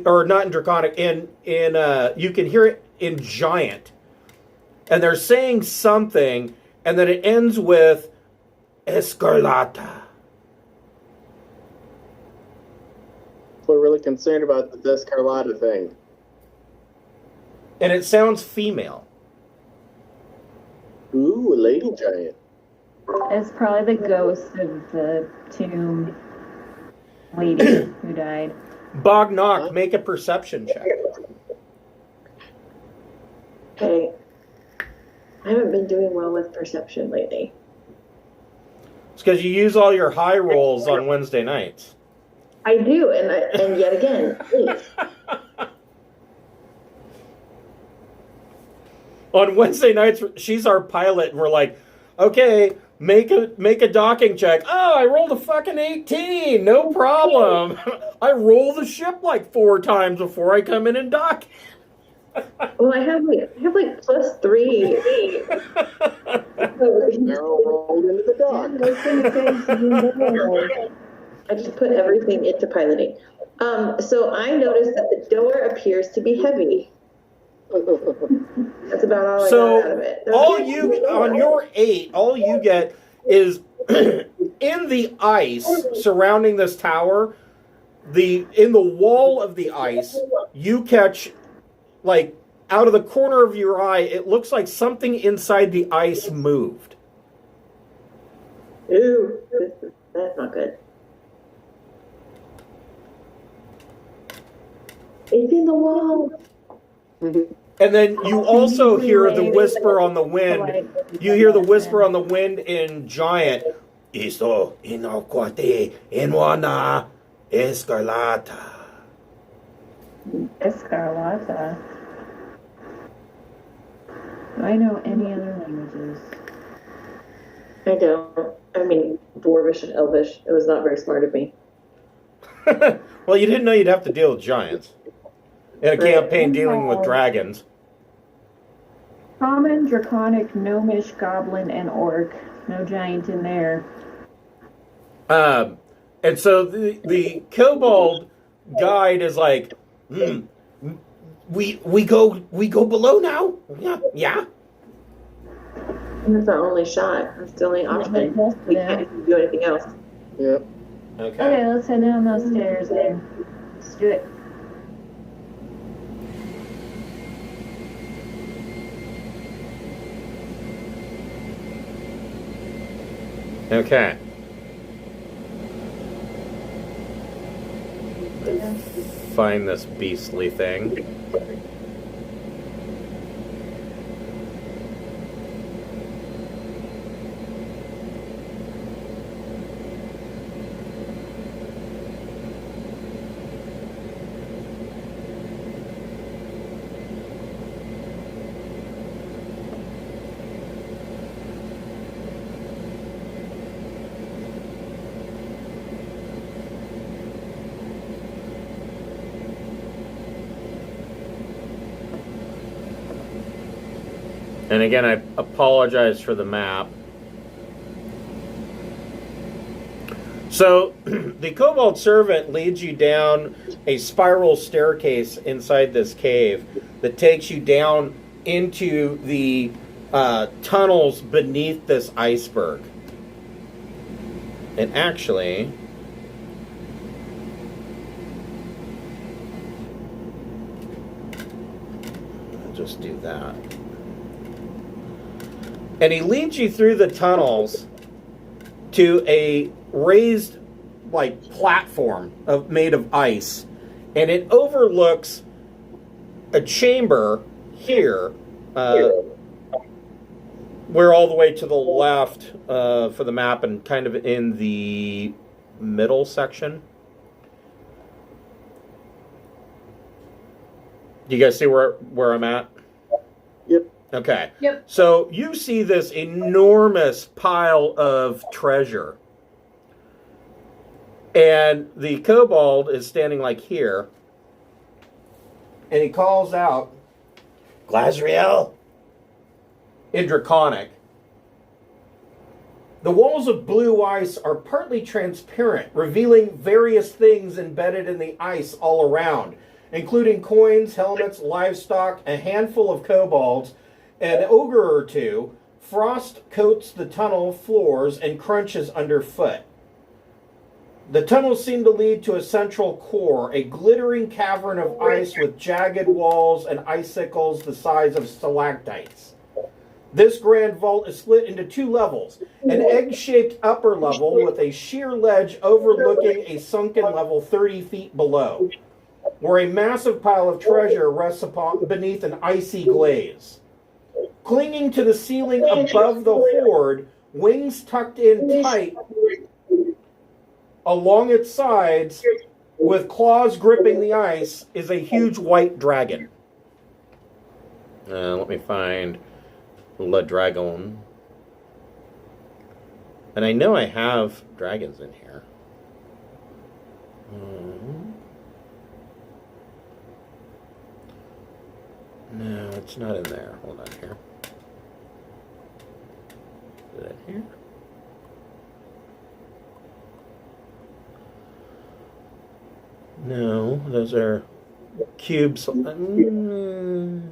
Or not in Draconic, you can hear it in Giant. And they're saying something, and then it ends with Escarlata. We're really concerned about this Carlotta thing. And it sounds female. Ooh, a lady giant. It's probably the ghost of the tomb lady who died. Bognock, make a perception check. Okay. I haven't been doing well with perception lately. It's because you use all your high rolls on Wednesday nights. I do, and yet again, please. On Wednesday nights, she's our pilot, and we're like, okay, make a docking check. Oh, I rolled a fucking 18. No problem. I roll the ship like 4 times before I come in and dock. Well, I have like +3. Arrow rolled into the dock. I just put everything into piloting. So I noticed that the door appears to be heavy. That's about all I got out of it. On your 8, all you get is in the ice surrounding this tower, in the wall of the ice, you catch, like, out of the corner of your eye, it looks like something inside the ice moved. Ooh, that's not good. It's in the wall. And then you also hear the whisper on the wind. You hear the whisper on the wind in Giant. Isto inoquate inwana escarlata. Escarlata. Do I know any other languages? I don't. I mean, Dwarvish and Elvish. It was not very smart of me. Well, you didn't know you'd have to deal with giants in a campaign dealing with dragons. Common, draconic, gnomish, goblin, and orc. No giant in there. And so the kobold guide is like, we go below now. Yeah. And that's our only shot. That's the only option. We can't do anything else. Yep. Okay, let's head down those stairs then. Let's do it. Okay. Find this beastly thing. And again, I apologize for the map. So, the Kobold Servant leads you down a spiral staircase inside this cave that takes you down into the tunnels beneath this iceberg. And actually, I'll just do that. And he leads you through the tunnels to a raised, like, platform made of ice. And it overlooks a chamber here, where all the way to the left for the map and kind of in the middle section. Do you guys see where I'm at? Yep. Okay. Yep. So you see this enormous pile of treasure. And the kobold is standing like here. And he calls out, Glazhael, in Draconic. The walls of blue ice are partly transparent, revealing various things embedded in the ice all around, including coins, helmets, livestock, a handful of kobolds, an ogre or two. Frost coats the tunnel floors and crunches underfoot. The tunnels seem to lead to a central core, a glittering cavern of ice with jagged walls and icicles the size of stalactites. This grand vault is split into 2 levels, an egg-shaped upper level with a sheer ledge overlooking a sunken level 30 feet below, where a massive pile of treasure rests beneath an icy glaze. Clinging to the ceiling above the hoard, wings tucked in tight along its sides, with claws gripping the ice, is a huge white dragon. Let me find Le Dragon. And I know I have dragons in here. No, it's not in there. Hold on here. Is it in here? No, those are cubes. No.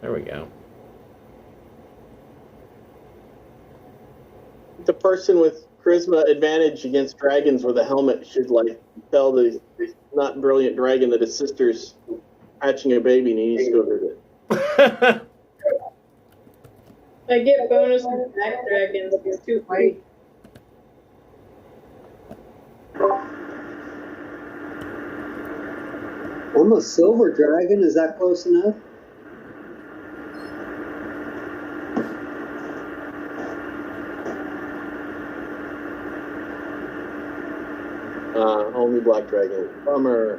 There we go. The person with charisma advantage against dragons with a helmet should like tell the not brilliant dragon that his sister's hatching a baby and he needs to go visit. I get bonus with black dragons. It's too white. I'm a silver dragon. Is that close enough? Only black dragon. Bummer.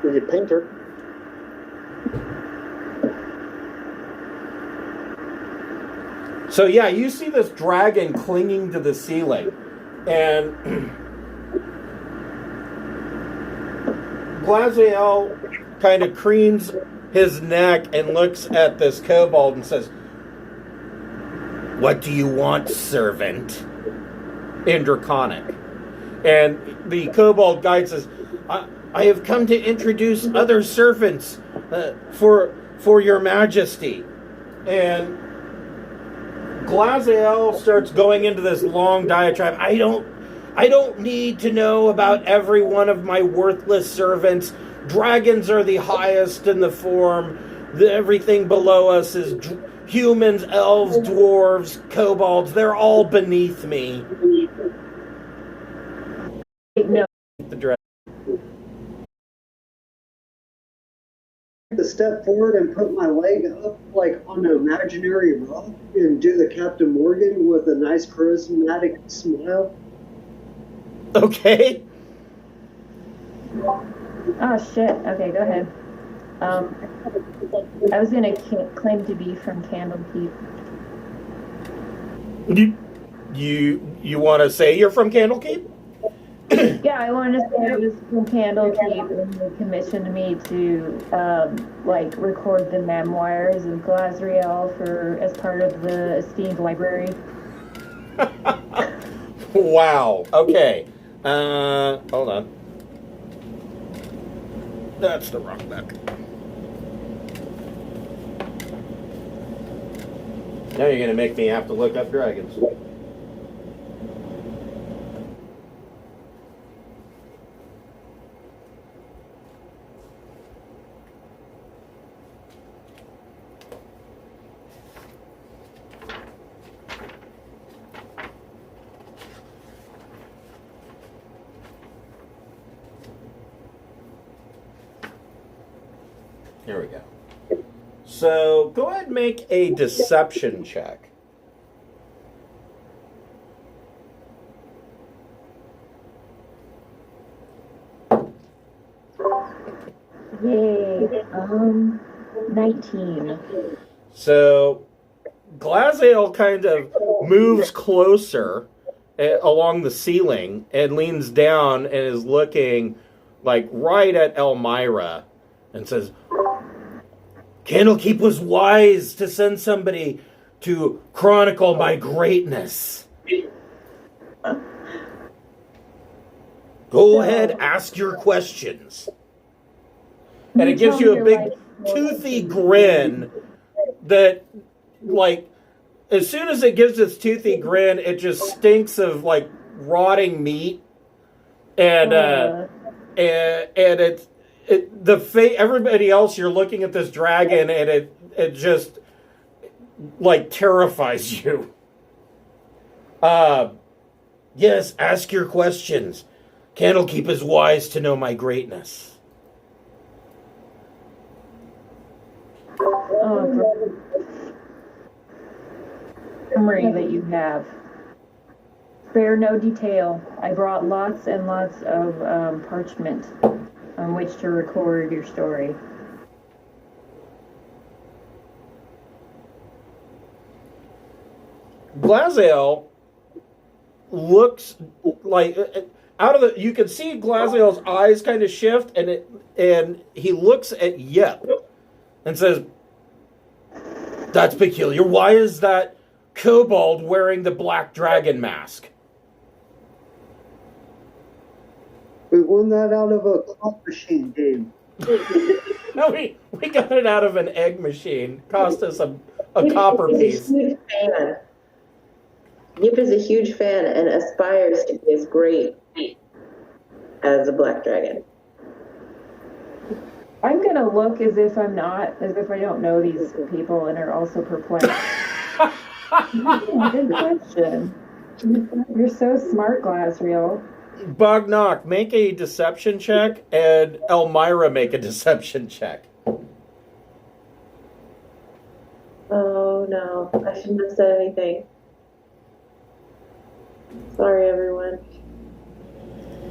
We could paint her. So yeah, you see this dragon clinging to the ceiling, and Glazhael kind of cranes his neck and looks at this kobold and says, "What do you want, servant?" In Draconic. And the kobold guide says, I have come to introduce other servants for your majesty. And Glazhael starts going into this long diatribe. I don't need to know about every one of my worthless servants. Dragons are the highest in the form. Everything below us is humans, elves, dwarves, kobolds. They're all beneath me. No. The dragon. To step forward and put my leg up like on an imaginary rock and do the Captain Morgan with a nice charismatic smile. Okay. Oh shit. Okay, go ahead. I was gonna claim to be from Candlekeep. You want to say you're from Candlekeep? Yeah, I wanted to say I was from Candlekeep, and they commissioned me to record the memoirs of Glazhael as part of the esteemed library. Wow. Okay. Hold on. That's the wrong book. Now you're gonna make me have to look up dragons. Here we go. So go ahead and make a deception check. Yay. 19. So Glazhael kind of moves closer along the ceiling and leans down and is looking like right at Elmira and says, Candlekeep was wise to send somebody to chronicle my greatness. Go ahead, ask your questions. And it gives you a big toothy grin that, like, as soon as it gives its toothy grin, it just stinks of, like, rotting meat. And it's... everybody else, you're looking at this dragon and it just like terrifies you. Yes, ask your questions. Candlekeep is wise to know my greatness. Memory that you have. Spare no detail. I brought lots and lots of parchment on which to record your story. Glazhael looks like out of the. You can see Glazhael's eyes kind of shift, and he looks at Yep and says, "That's peculiar. Why is that kobold wearing the black dragon mask?" We won that out of a claw machine game. No, we got it out of an egg machine. Cost us a copper piece. Huge fan. Yip is a huge fan and aspires to be as great as a black dragon. I'm gonna look as if I'm not, as if I don't know these people and are also perplexed. Good question. You're so smart, Glazhael. Bognock, make a deception check, and Elmira make a deception check. Oh no, I shouldn't have said anything. Sorry, everyone.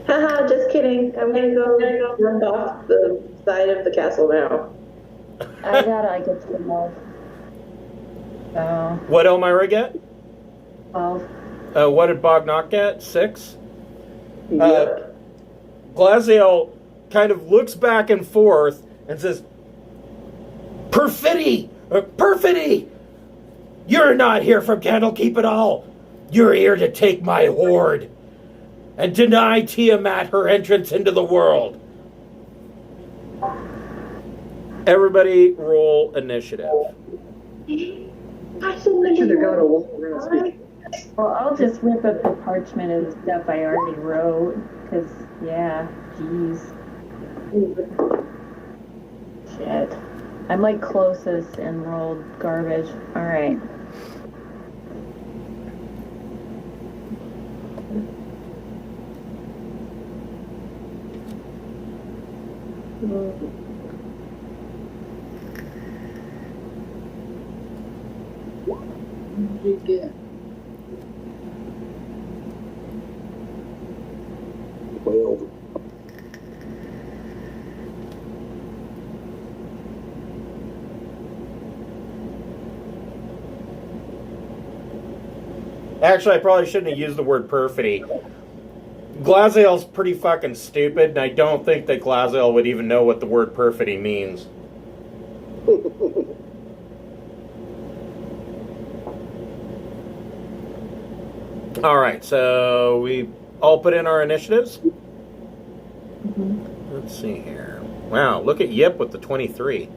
Haha, just kidding. I'm gonna go jump off the side of the castle now. I got like a 12. So, What Elmira get? 12. What did Bognock get? 6? Yep. Glazhael kind of looks back and forth and says, Perfidy! Perfidy! You're not here from Candlekeep at all. You're here to take my hoard and deny Tiamat her entrance into the world. Everybody roll initiative. I Should have got a wall around me. Well, I'll just rip up the parchment and stuff I already wrote, because, yeah, jeez. Shit. I'm like closest and rolled garbage. Alright. What did you get? Well, Actually, I probably shouldn't have used the word perfidy. Glazhael's pretty fucking stupid, and I don't think that Glazhael would even know what the word perfidy means. Alright, so we all put in our initiatives? Mm-hmm. Let's see here. Wow, look at Yip with the 23.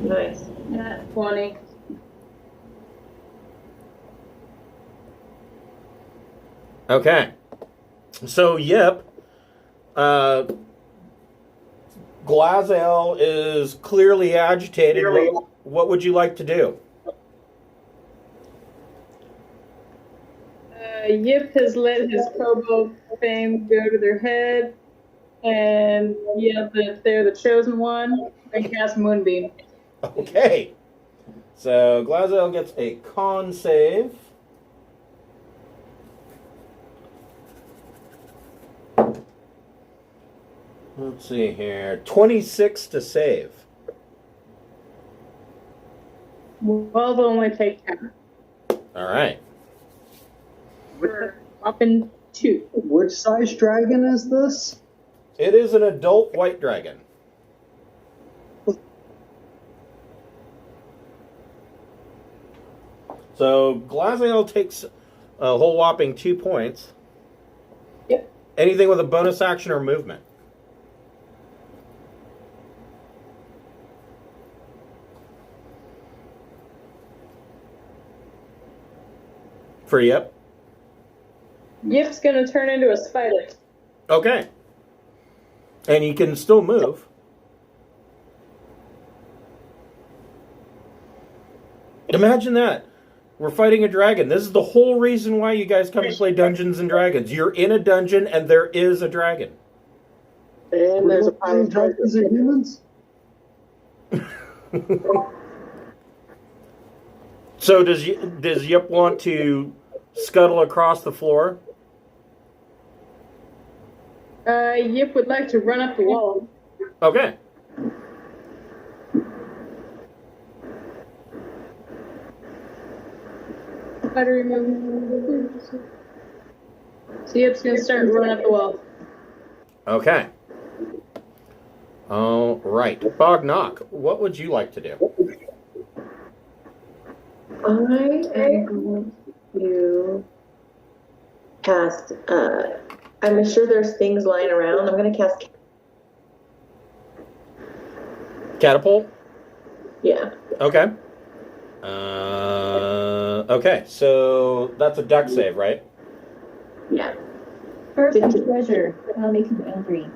Nice. Yeah, 20. Okay. So, Yip, Glazhael is clearly agitated. What would you like to do? Yip has let his kobold fame go to their head and yell that they're the chosen one and cast Moonbeam. Okay. So, Glazhael gets a con save. Let's see here. 26 to save. Well, they'll only take 10. All right. We're up in 2. Which size dragon is this? It is an adult white dragon. So Glazhael takes a whole whopping 2 points. Yep. Anything with a bonus action or movement? For Yip? Yip's gonna turn into a spider. Okay. And you can still move. Imagine that. We're fighting a dragon. This is the whole reason why you guys come to play Dungeons and Dragons. You're in a dungeon and there is a dragon. And there's a pile of dragons and humans. So does Yip want to scuttle across the floor? Yip would like to run up the wall. Okay. How to remove. So Yip's gonna start running up the wall. Okay. All right. Bognock, what would you like to do? I am going to cast. I'm sure there's things lying around. I'm going to cast. Catapult? Yeah. Okay. Okay, so that's a deck save, right? Yeah. First treasure. I'll make him angry.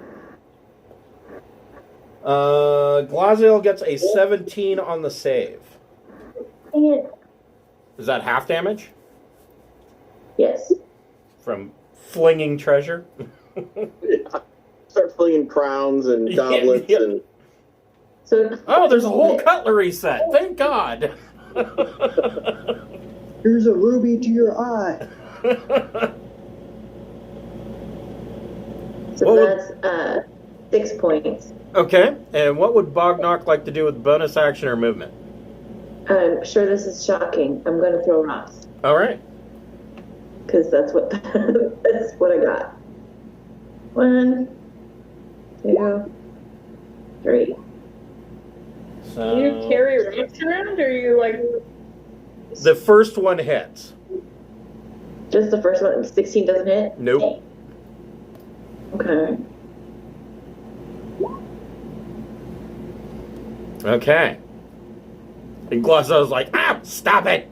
Glazhael gets a 17 on the save. Dang it. Is that half damage? Yes. From flinging treasure? Yeah. Start flinging crowns and goblets Yeah. and. So. Oh, there's a whole cutlery set. Thank God. Here's a ruby to your eye. So What that's 6 points. Okay, and what would Bognock like to do with bonus action or movement? I'm sure this is shocking. I'm going to throw rocks All right. because that's what that's what I got. 1, 2, 3. So Do you carry rocks around, or you like? the first one hits. Just the first one. 16 doesn't hit. Nope. Okay. Okay. And Glazhael's like, stop it!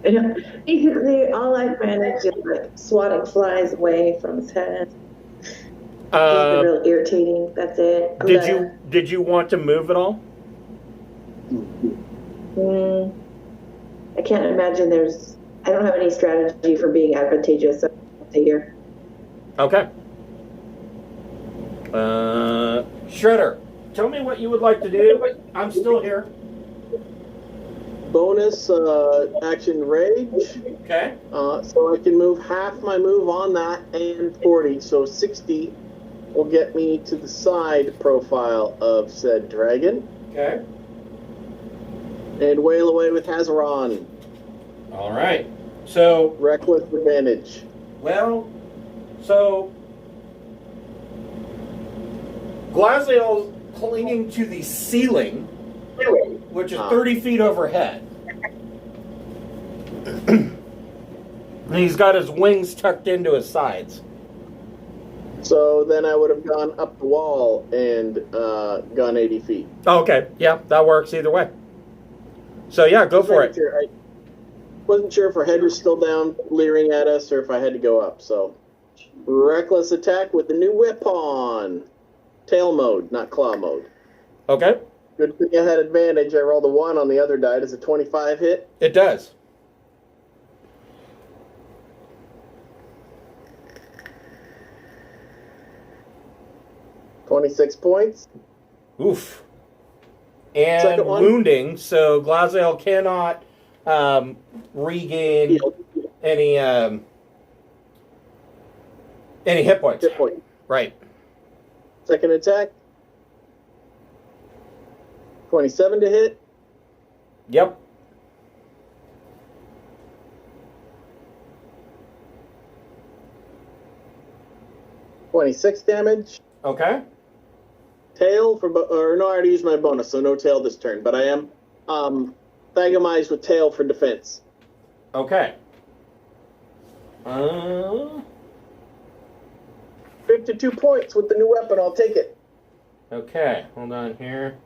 And basically, all I managed is like swatting flies away from his head. It's been real irritating. That's it. Did you want to move at all? I can't imagine I don't have any strategy for being advantageous. So I'll stay here. Okay. Shredder, tell me what you would like to do. I'm still here. Bonus action rage. Okay. So I can move half my move on that and 40. So 60 will get me to the side profile of said dragon. Okay. And wail away with Hazaron. All right. So, Reckless advantage. well, so Glazhael's clinging to the ceiling, which is 30 feet overhead. And he's got his wings tucked into his sides. So then I would have gone up the wall and gone 80 feet. Oh, okay. Yeah, that works either way. So, yeah, go for it. Sure. I wasn't sure if our head was still down, leering at us, or if I had to go up. So, reckless attack with the new whip on. Tail mode, not claw mode. Okay. Good thing I had advantage. I rolled a 1 on the other die. Does a 25 hit? It does. $26 points. Oof. And Second one. wounding, so Glazhael cannot regain any hit points. Hit point. Right. Second attack. 27 to hit. Yep. $26 damage. Okay. Tail for no, I already used my bonus, so no tail this turn. But I am thagamized with tail for defense. Okay. 52 points with the new weapon. I'll take it. Okay. Hold on here.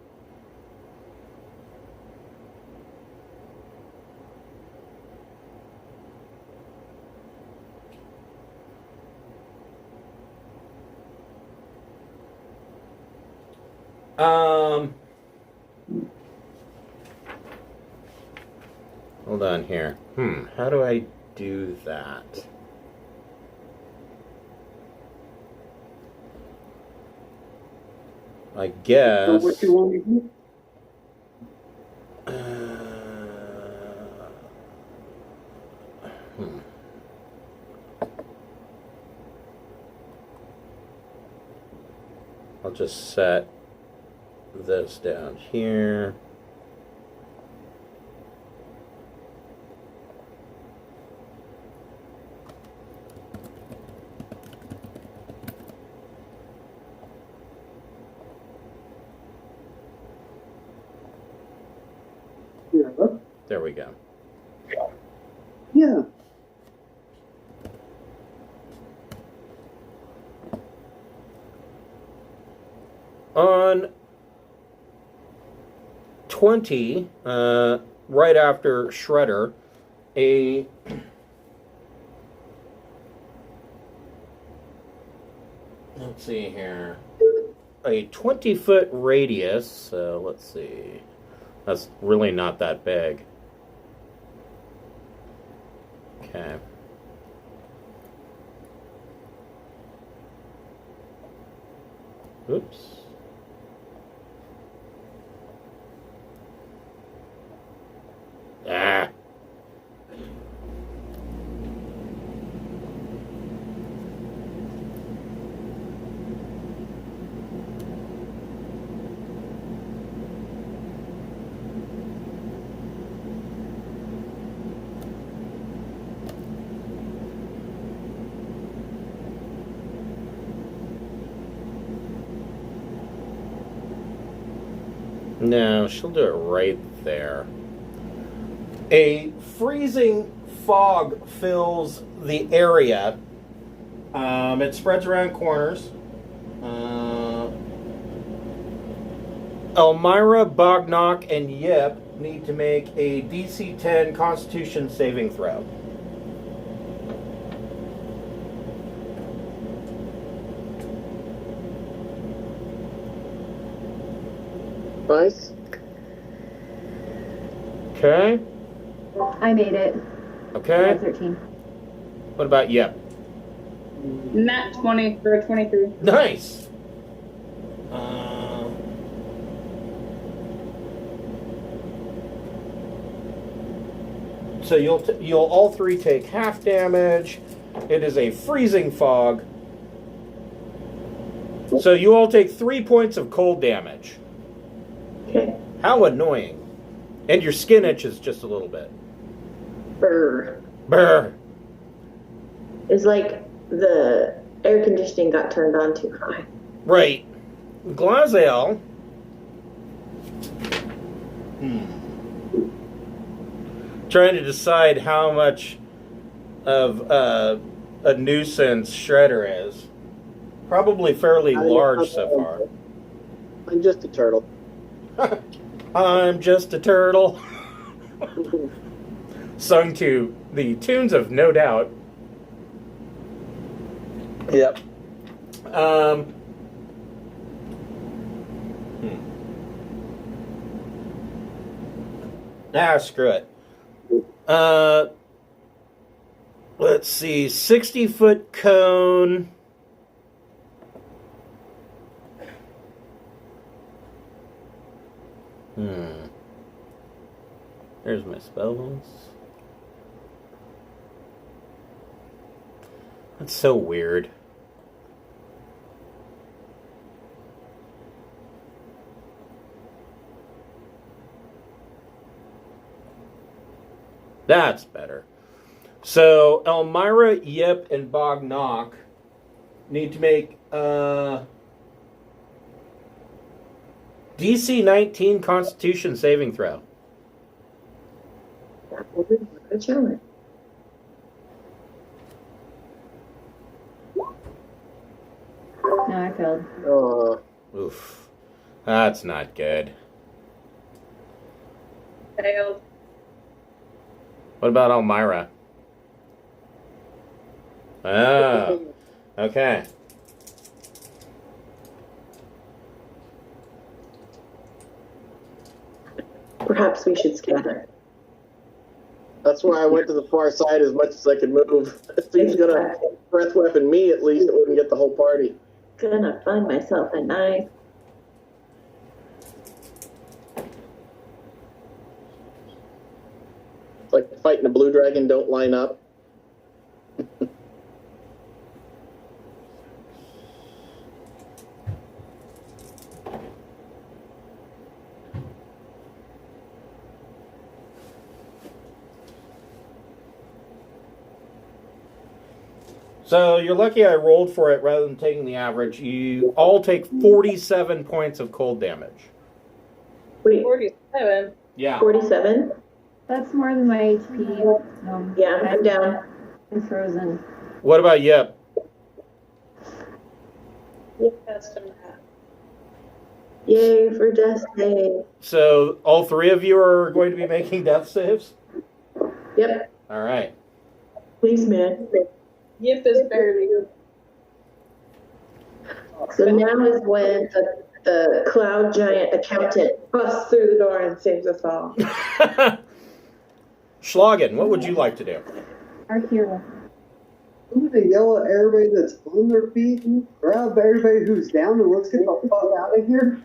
Hold on here. How do I do that? I guess. So what you want to do? I'll just set this down here. Yeah. There we go. Yeah. On 20, right after Shredder, a let's see here, a 20-foot radius. So let's see, that's really not that big. Okay. Oops. Ah. No, she'll do it right there. A freezing fog fills the area. It spreads around corners. Elmira, Bognock, and Yip need to make a DC 10 Constitution saving throw. Nice. Okay. I made it. Okay. 13. What about Yip? Nat 20 for a 23. Nice. So you'll all three take half damage. It is a freezing fog. So you all take 3 points of cold damage. Okay. How annoying. And your skin itches just a little bit. Brr. Brr. It's like the air conditioning got turned on too high. Right. Glazhael. Trying to decide how much of a nuisance Shredder is. Probably fairly large so far. I'm just a turtle. I'm just a turtle. Sung to the tunes of No Doubt. Yep. Screw it. Let's see, 60-foot cone. There's my spells. That's so weird. That's better. So Elmira, Yip, and Bognock need to make DC 19 Constitution saving throw. That will be a challenge. No, I failed. Oof. That's not good. Failed. What about Elmira? Oh, okay. Perhaps we should scatter. That's why I went to the far side as much as I could move. If he's gonna breath weapon me, at least it wouldn't get the whole party. Gonna find myself a nice. It's like fighting a blue dragon, don't line up. So you're lucky I rolled for it rather than taking the average. You all take 47 points of cold damage. Wait, 47. Yeah. 47? That's more than my HP. Yeah, I'm down. I'm frozen. What about Yep? Yep, custom that. Yay for death save. So all three of you are going to be making death saves? Yep. All right. Thanks, man. Yip is barely. So now is when the cloud giant accountant busts through the door and saves us all. Schlagen, what would you like to do? Our hero. I'm gonna yell at everybody that's on their feet and grab everybody who's down and let's get the fuck out of here.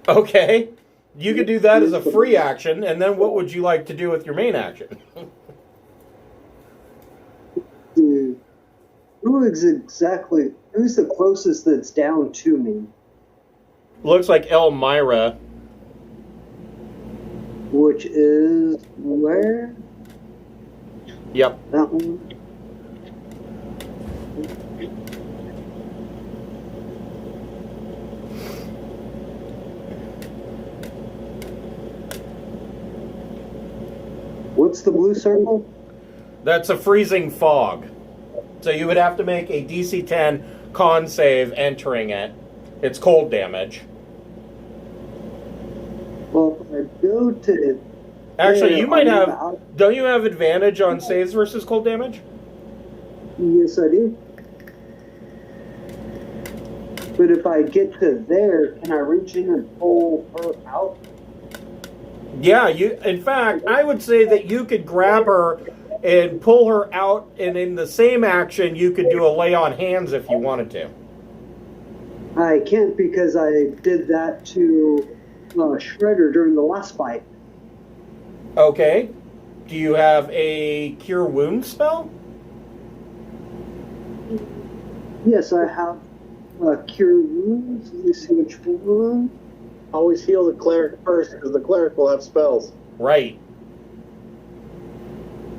Okay. You could do that as a free action, and then what would you like to do with your main action? Dude, who's the closest that's down to me? Looks like Elmira. Which is where? Yep. That one? What's the blue circle? That's a freezing fog. So you would have to make a DC 10 con save entering it. It's cold damage. Well, if I go to... Actually, you might have... Don't you have advantage on saves versus cold damage? Yes, I do. But if I get to there, can I reach in and pull her out? Yeah, in fact, I would say that you could grab her and pull her out, and in the same action, you could do a lay on hands if you wanted to. I can't because I did that to Shredder during the last fight. Okay. Do you have a Cure Wound spell? Yes, I have Cure Wounds. Let me see which one. Always heal the cleric first, because the cleric will have spells. Right.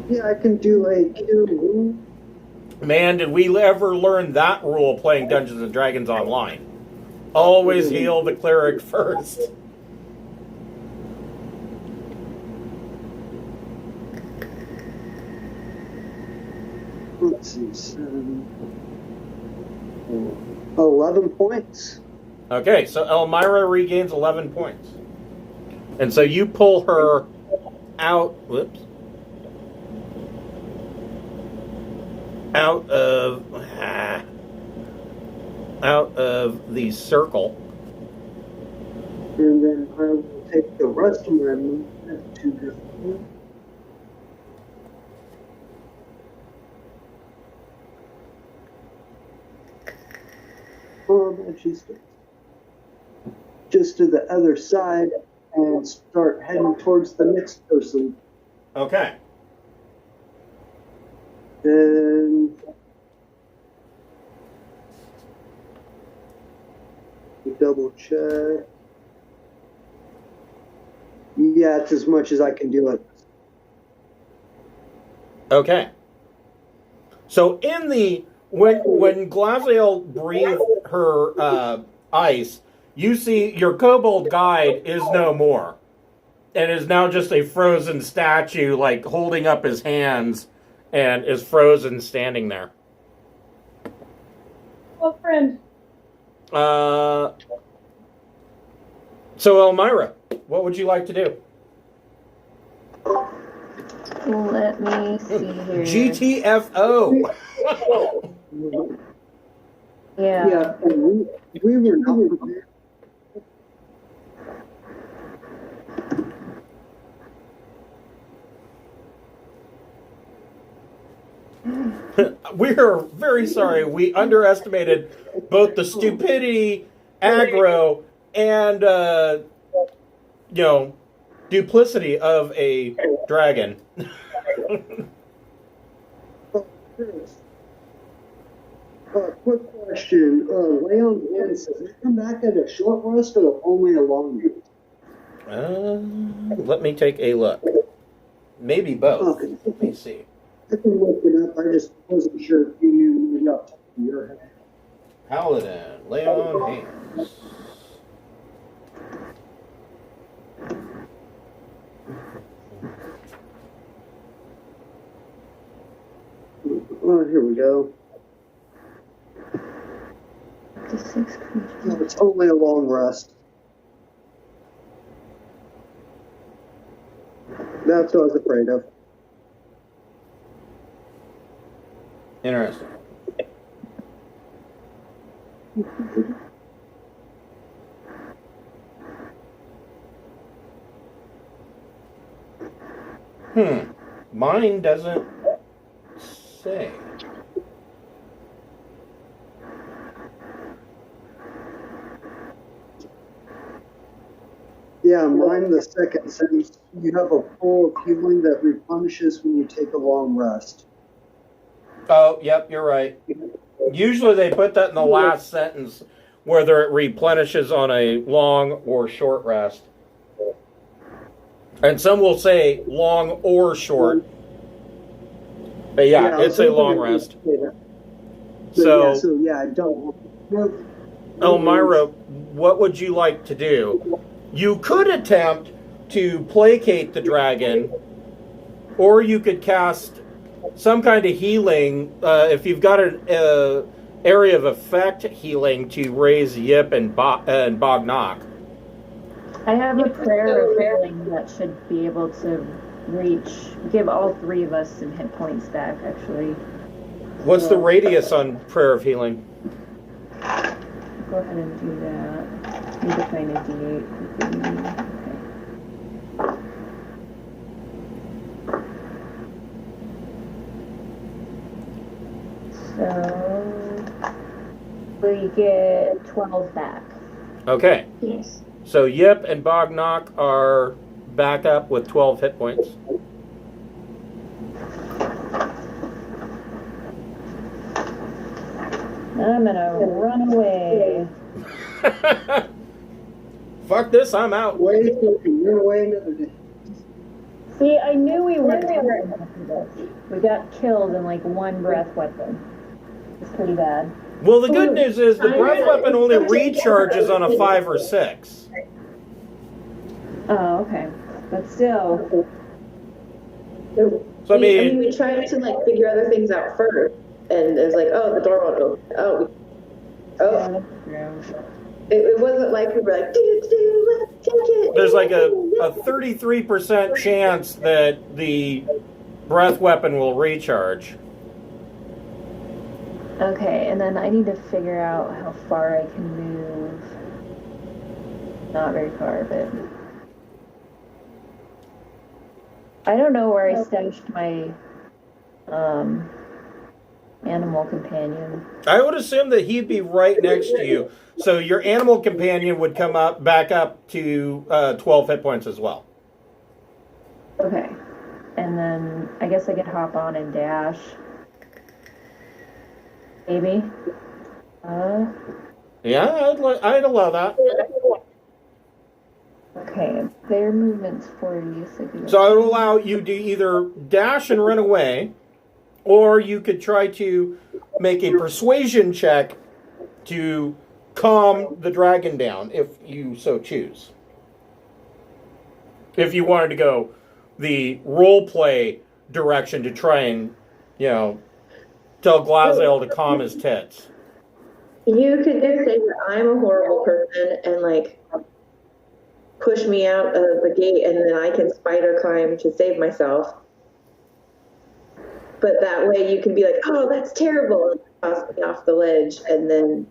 Yeah, I can do a Cure Wound. Man, did we ever learn that rule playing Dungeons and Dragons Online? Always heal the cleric first. Let's see, 11 points. Okay, so Elmira regains 11 points. And so you pull her out, whoops, out of the circle. And then I will take the rest of my movement to the floor. Just to the other side and start heading towards the next person. Okay. And double check. Yeah, it's as much as I can do it. Okay. So in the when Glazhael breathed her ice, you see your kobold guide is no more, and is now just a frozen statue, like holding up his hands, and is frozen standing there. Well, friend. So Elmira, what would you like to do? Let me see here. GTFO. Yeah, and we were not prepared. We are very sorry. We underestimated both the stupidity, aggro, and duplicity of a dragon. Quick question. Leon says, does it come back at a short rest or only a long rest? Let me take a look. Maybe both. Okay. Let me see. I can look it up. I just wasn't sure if you knew maybe off the top of your head. Paladin, lay on hands. Oh, here we go. The 6 creatures. No, it's only a long rest. That's what I was afraid of. Interesting. Mine doesn't say. Yeah, mine the second sentence. You have a pool of healing that replenishes when you take a long rest. Oh, yep, you're right. Usually they put that in the last sentence, whether it replenishes on a long or short rest. And some will say long or short. But yeah, it's a long rest. So I don't. Elmira, what would you like to do? You could attempt to placate the dragon, or you could cast some kind of healing, if you've got an area of effect healing to raise Yip and Bognock. I have a prayer of healing that should be able to give all 3 of us some hit points back, actually. What's the radius on prayer of healing? Go ahead and do that. Need to find a D8 quickly. Okay. So we get 12 back. Okay. Yes. So Yip and Bognock are back up with 12 hit points. I'm gonna run away. Fuck this, I'm out. Wait, you're away another day. See, I knew we weren't this. We got killed in like 1 breath weapon. It's pretty bad. Well, the good news is the breath weapon only recharges on a 5 or 6. Oh, okay. But still. So I mean, we tried to like figure other things out first, and it was like, oh, the door won't open. It wasn't like we were like, let's take it. there's like a 33% chance that the breath weapon will recharge. Okay, and then I need to figure out how far I can move. Not very far, but I don't know where I stashed my animal companion. I would assume that he'd be right next to you. So your animal companion would come up, back up to 12 hit points as well. Okay, and then I guess I could hop on and dash. Maybe. Yeah, I'd allow that. Okay, their movement's 40, So I would allow you to either dash and run away, or you could try to make a persuasion check to calm the dragon down, if you so choose. If you wanted to go the role play direction to try and, tell Glazhael to calm his tits. You could just say that I'm a horrible person and like push me out of the gate, and then I can spider climb to save myself. But that way you can be like, oh, that's terrible, and toss me off the ledge, and then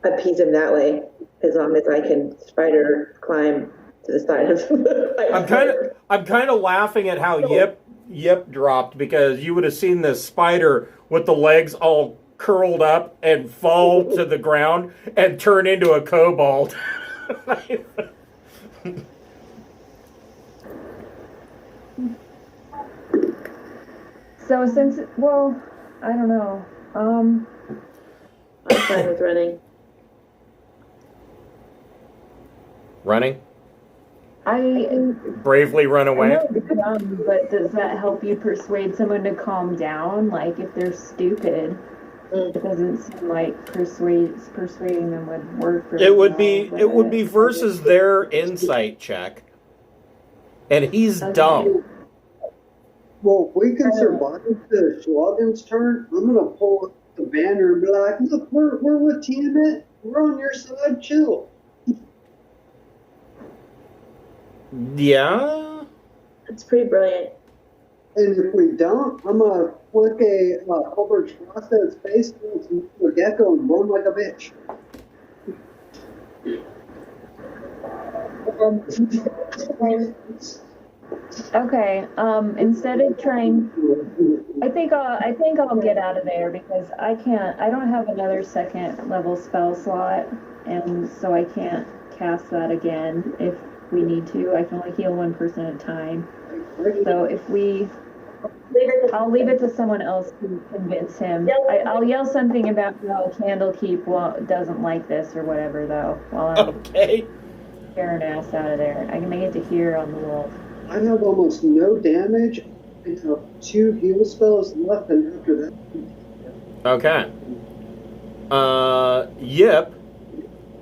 appease him that way, as long as I can spider climb to the side of the I'm kind of laughing at how Yip dropped, because you would have seen this spider with the legs all curled up and fall to the ground and turn into a kobold. So since, I don't know. I'm fine with running. Running? Bravely run I away? know it's dumb, but does that help you persuade someone to calm down? Like, if they're stupid, it doesn't seem like persuading them would work. It would be versus their insight check. And he's dumb. Well, if we can survive the Schlagen's turn, I'm gonna pull up the banner and be like, look, we're with Tiamat. We're on your side, chill. Yeah? It's pretty brilliant. And if we don't, I'm gonna flick a Kobold Frost at its face, a gecko, and run like a bitch. Okay. Instead of trying, I think I'll get out of there because I don't have another second level spell slot, and so I can't cast that again if we need to. I can only heal one person at a time. So I'll leave it to someone else to convince him. I'll yell something about how Candlekeep doesn't like this or whatever, though, while I'm scaring ass out of there. I can make it to here on the wolf. I have almost no damage. I have 2 heal spells left, and after that. Okay. Yip,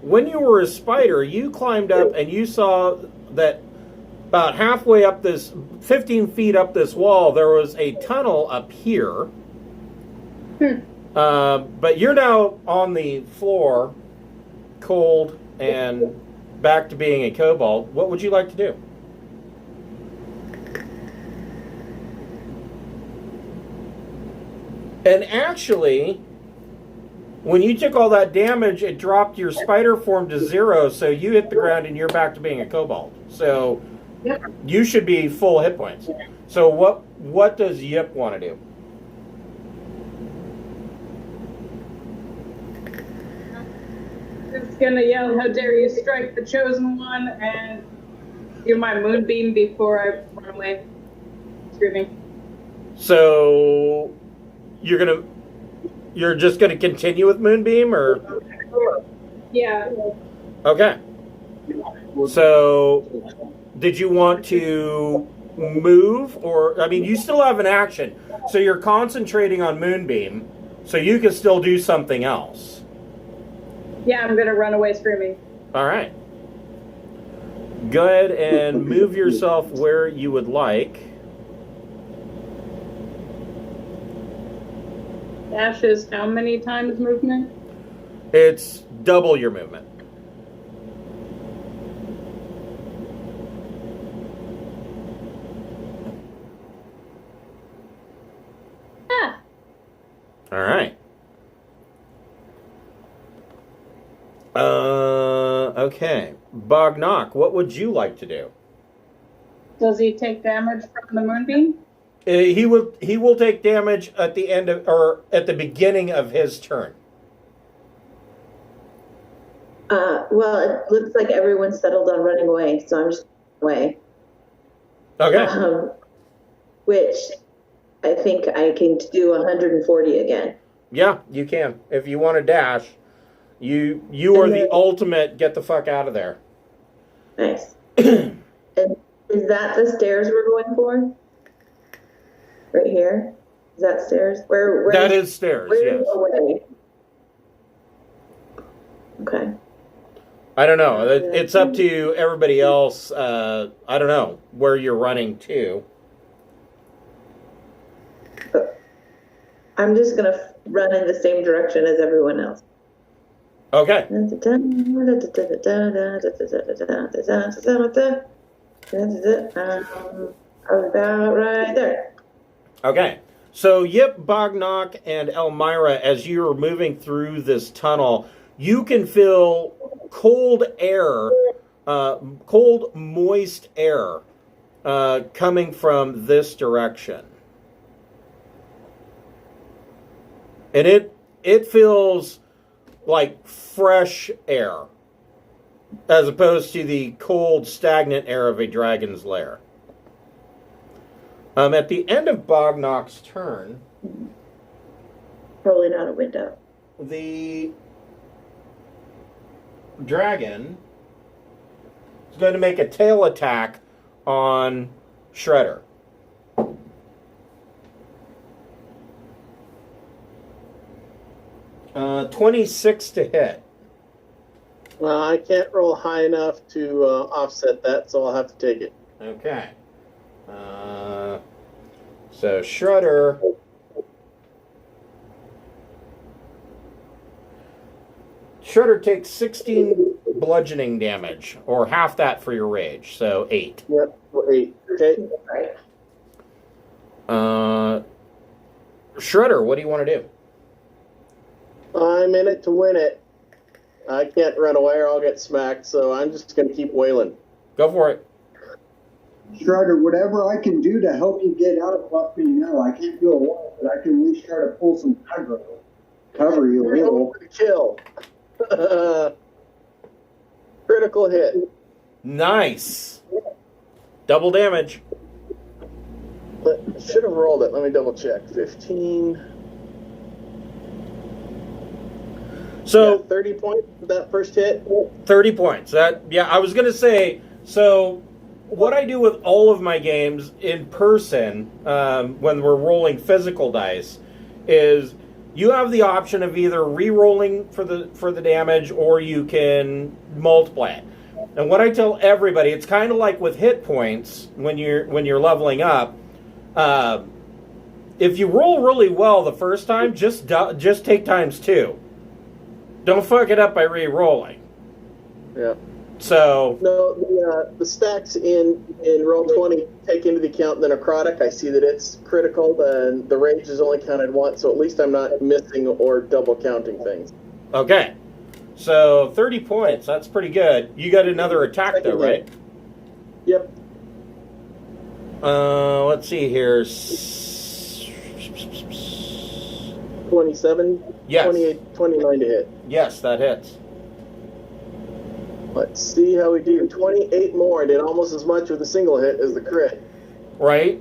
when you were a spider, you climbed up and you saw that about halfway up this, 15 feet up this wall, there was a tunnel up here. But you're now on the floor, cold, and back to being a kobold. What would you like to do? And actually, when you took all that damage, it dropped your spider form to 0, so you hit the ground and you're back to being a kobold. So you should be full hit points. So what does Yip want to do? It's gonna yell, "How dare you strike the chosen one!" and do my moonbeam before I run away, screaming. So you're just gonna continue with moonbeam, or? Yeah. Okay. So did you want to move, or I mean, you still have an action, so you're concentrating on moonbeam, so you can still do something else. Yeah, I'm gonna run away screaming. All right. Go ahead and move yourself where you would like. Dash is how many times movement? It's double your movement. Ah. All right. Okay. Bognock, what would you like to do? Does he take damage from the moonbeam? He will take damage at the end of, or at the beginning of his turn. Well, it looks like everyone's settled on running away, so I'm just away. Okay. Which I think I can do 140 again. Yeah, you can. If you want to dash, you are the ultimate get the fuck out of there. Nice. And is that the stairs we're going for? Right here? Is that stairs? Where that is stairs, yes. Away? Okay. I don't know. It's up to everybody else. I don't know where you're running to. I'm just going to run in the same direction as everyone else. Okay. About right there. Okay. So, Yip, Bognock, and Elmira, as you're moving through this tunnel, you can feel cold air, cold, moist air coming from this direction. And it feels like fresh air, as opposed to the cold, stagnant air of a dragon's lair. At the end of Bognock's turn, rolling out a window, the dragon is going to make a tail attack on Shredder. 26 to hit. I can't roll high enough to offset that, so I'll have to take it. Okay. So Shredder. Shredder takes 16 bludgeoning damage, or half that for your rage, so 8. Yep, 8. Okay. Shredder, what do you want to do? I'm in it to win it. I can't run away or I'll get smacked, so I'm just going to keep wailing. Go for it. Shredder, whatever I can do to help you get out, let me know. I can't do a lot, but I can at least try to pull some aggro. Cover you a little. Kill. Critical hit. Nice. Double damage. Should have rolled it. Let me double check. 15. So yeah, 30 points for that first hit. 30 points. I was going to say, so what I do with all of my games in person, when we're rolling physical dice, is you have the option of either re-rolling for the damage, or you can multiply it. And what I tell everybody, it's kind of like with hit points when you're leveling up. If you roll really well the first time, just take times 2. Don't fuck it up by re-rolling. Yeah. So no, the stacks in Roll20 take into the account the necrotic. I see that it's critical, and the rage is only counted once, so at least I'm not missing or double counting things. Okay. So 30 points, that's pretty good. You got another attack though, right? Yep. Let's see here. 27? Yes. 28, 29 to hit. Yes, that hits. Let's see how we do. 28 more. I did almost as much with a single hit as the crit. Right.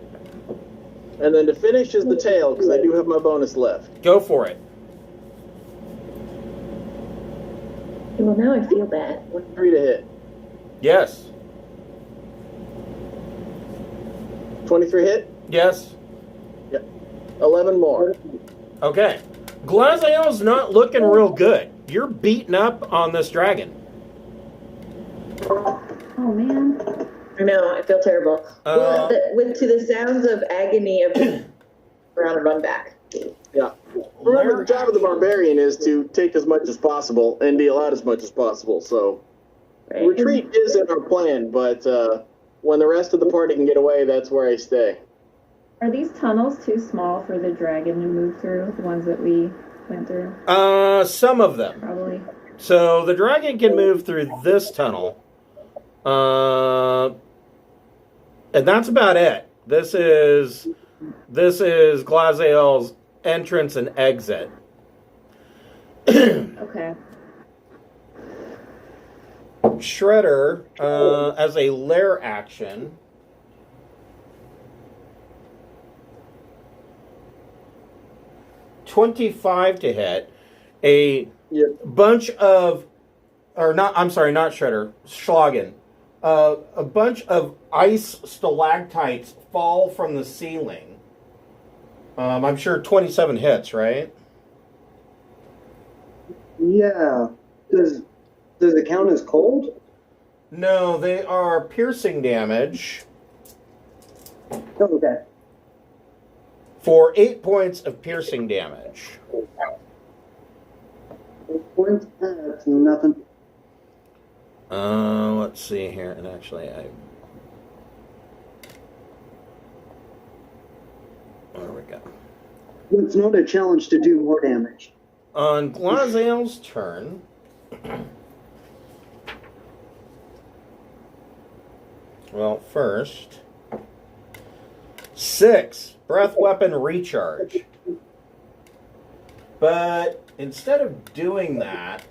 And then to finish is the tail, because I do have my bonus left. Go for it. Well, now I feel bad. 3 to hit. Yes. 23 hit? Yes. Yep. 11 more. Okay. Glazhael's not looking real good. You're beating up on this dragon. Oh man. I know, I feel terrible. To the sounds of agony of around and run back. Yeah. Remember, the job of the barbarian is to take as much as possible and deal out as much as possible. So, Right. retreat is in our plan, but when the rest of the party can get away, that's where I stay. Are these tunnels too small for the dragon to move through? The ones that we went through? Some of them. Probably. So the dragon can move through this tunnel. And that's about it. This is Glazhael's entrance and exit. Okay. Shredder, as a lair action, .25 to hit. Bunch of, or not, I'm sorry, not Shredder, Schlagen. A bunch of ice stalactites fall from the ceiling. I'm sure 27 hits, right? Yeah. Does it count as cold? No, they are piercing damage. Oh, okay. For 8 points of piercing damage. 8 points? That's nothing. Let's see here. And actually, there we go. It's not a challenge to do more damage. On Glazhael's turn, well, first, 6 breath weapon recharge. But instead of doing that,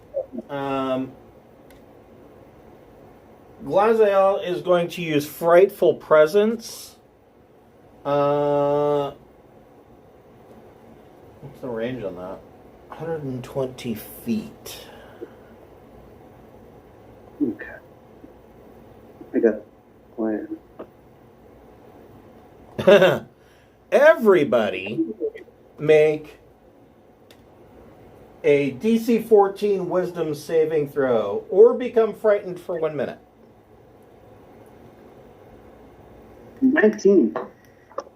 Glazhael is going to use Frightful Presence. What's the range on that? 120 feet. Okay. Everybody make a DC 14 Wisdom saving throw or become frightened for 1 minute. 19.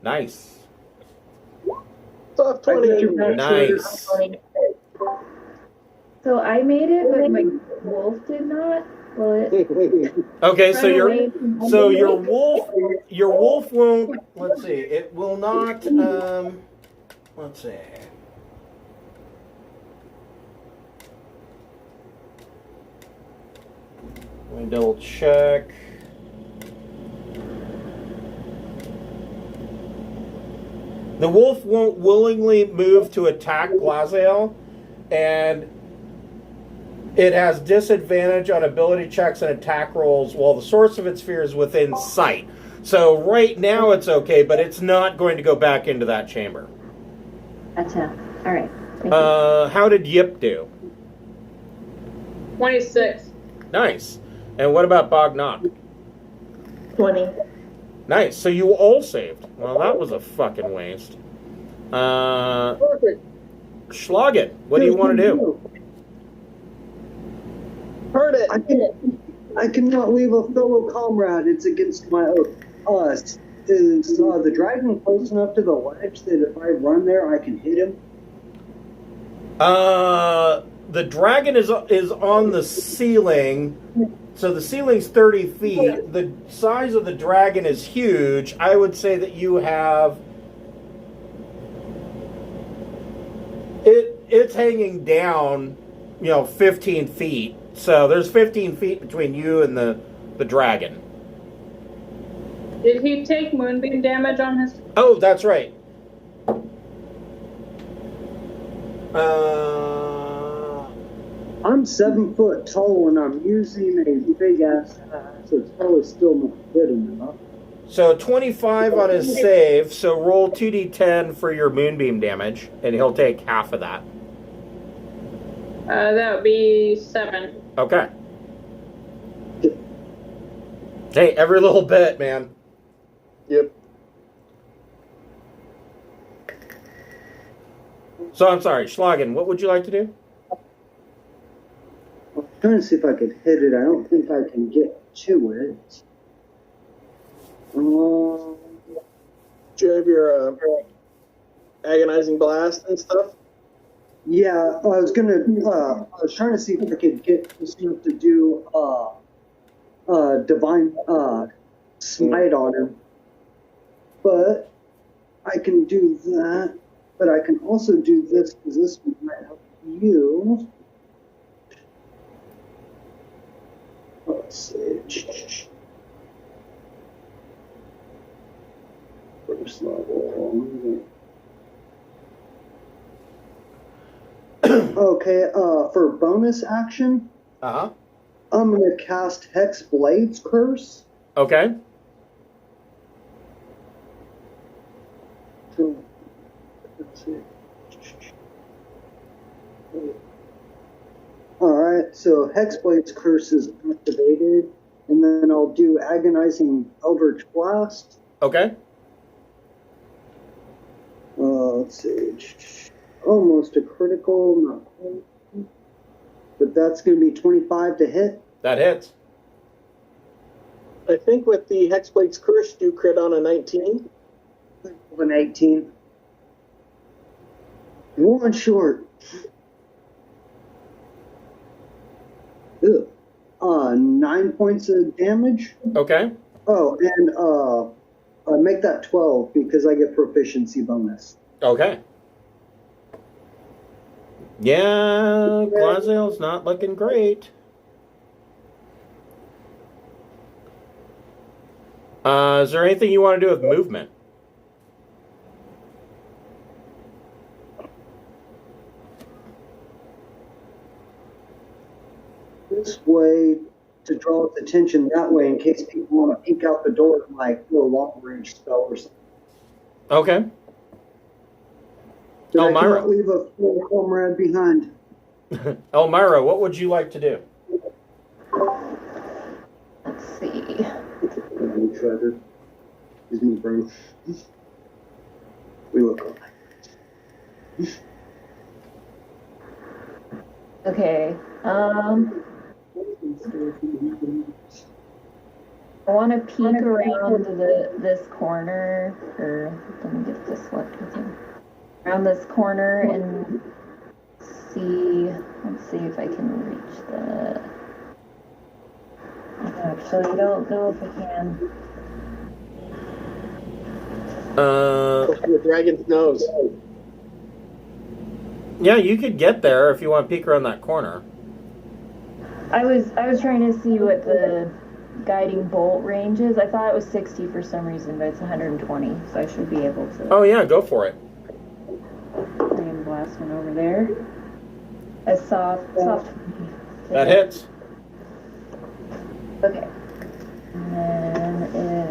Nice. Soft 20. Nice. So I made it, but my wolf did not. Will it? Okay, so Run away from your wolf won't. Let's see. It will not. Let's see. Let me double check. The wolf won't willingly move to attack Glazhael, and it has disadvantage on ability checks and attack rolls while the source of its fear is within sight. So right now it's okay, but it's not going to go back into that chamber. Gotcha. All right. How did Yip do? 26. Nice. And what about Bognock? 20. Nice. So you all saved. Well, that was a fucking waste. Perfect. Schlagen, what do you want to do? Heard it. I cannot leave a fellow comrade. It's against my oath. Is the dragon close enough to the ledge that if I run there, I can hit him? The dragon is on the ceiling. So the ceiling's 30 feet. The size of the dragon is huge. I would say that you have... It's hanging down, 15 feet. So there's 15 feet between you and the dragon. Did he take moonbeam damage on his... Oh, that's right. I'm 7 foot tall and I'm using a big ass axe, so it's probably still not good enough. So 25 on his save, so roll 2d10 for your moonbeam damage, and he'll take half of that. That would be 7. Okay. Hey, every little bit, man. Yep. So I'm sorry, Schlagen, what would you like to do? I'm trying to see if I could hit it. I don't think I can get to it. Do you have your agonizing blast and stuff? Yeah, I was trying to see if I could get close enough to do divine smite on him. But I can do that. But I can also do this because this might help you. Let's see. First level. Okay, for bonus action, Uh-huh. I'm going to cast Hex Blades Curse. Okay. So, let's see. Alright, so Hex Blades Curse is activated, and then I'll do Agonizing Eldritch Blast. Okay. Let's see. Almost a critical, not quite. But that's going to be 25 to hit. That hits. I think with the Hexblade's Curse, you crit on a 19. An 18. One short. Ew. 9 points of damage. Okay. Oh, and make that 12 because I get proficiency bonus. Okay. Yeah, Glazhael's not looking great. Is there anything you want to do with movement? This way to draw its attention that way in case people want to peek out the door like a long range spell or something. Okay. But I Elmira. cannot leave a full comrade behind. Elmira, what would you like to do? Let's see. Trevor. He's my bro. We look alike. Okay. I want to peek around this corner, or let me get this left with him. Around this corner and see. Let's see if I can reach the. I actually don't know if I can. The dragon's nose. Yeah, you could get there if you want to peek around that corner. I was trying to see what the guiding bolt range is. I thought it was 60 for some reason, but it's 120, so I should be able to. Oh yeah, go for it. Flame blast one over there. A soft. That hits. Okay. And then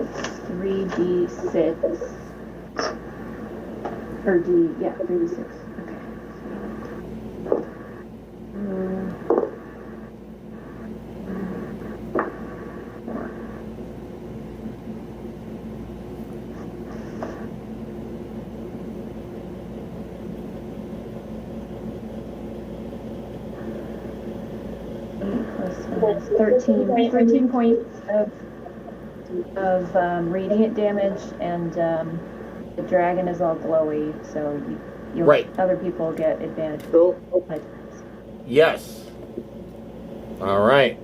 it's 3d6. Or 3d6. Okay. Plus 13 points of radiant damage, and the dragon is all glowy, so other people get advantage. Cool. Yes. All right.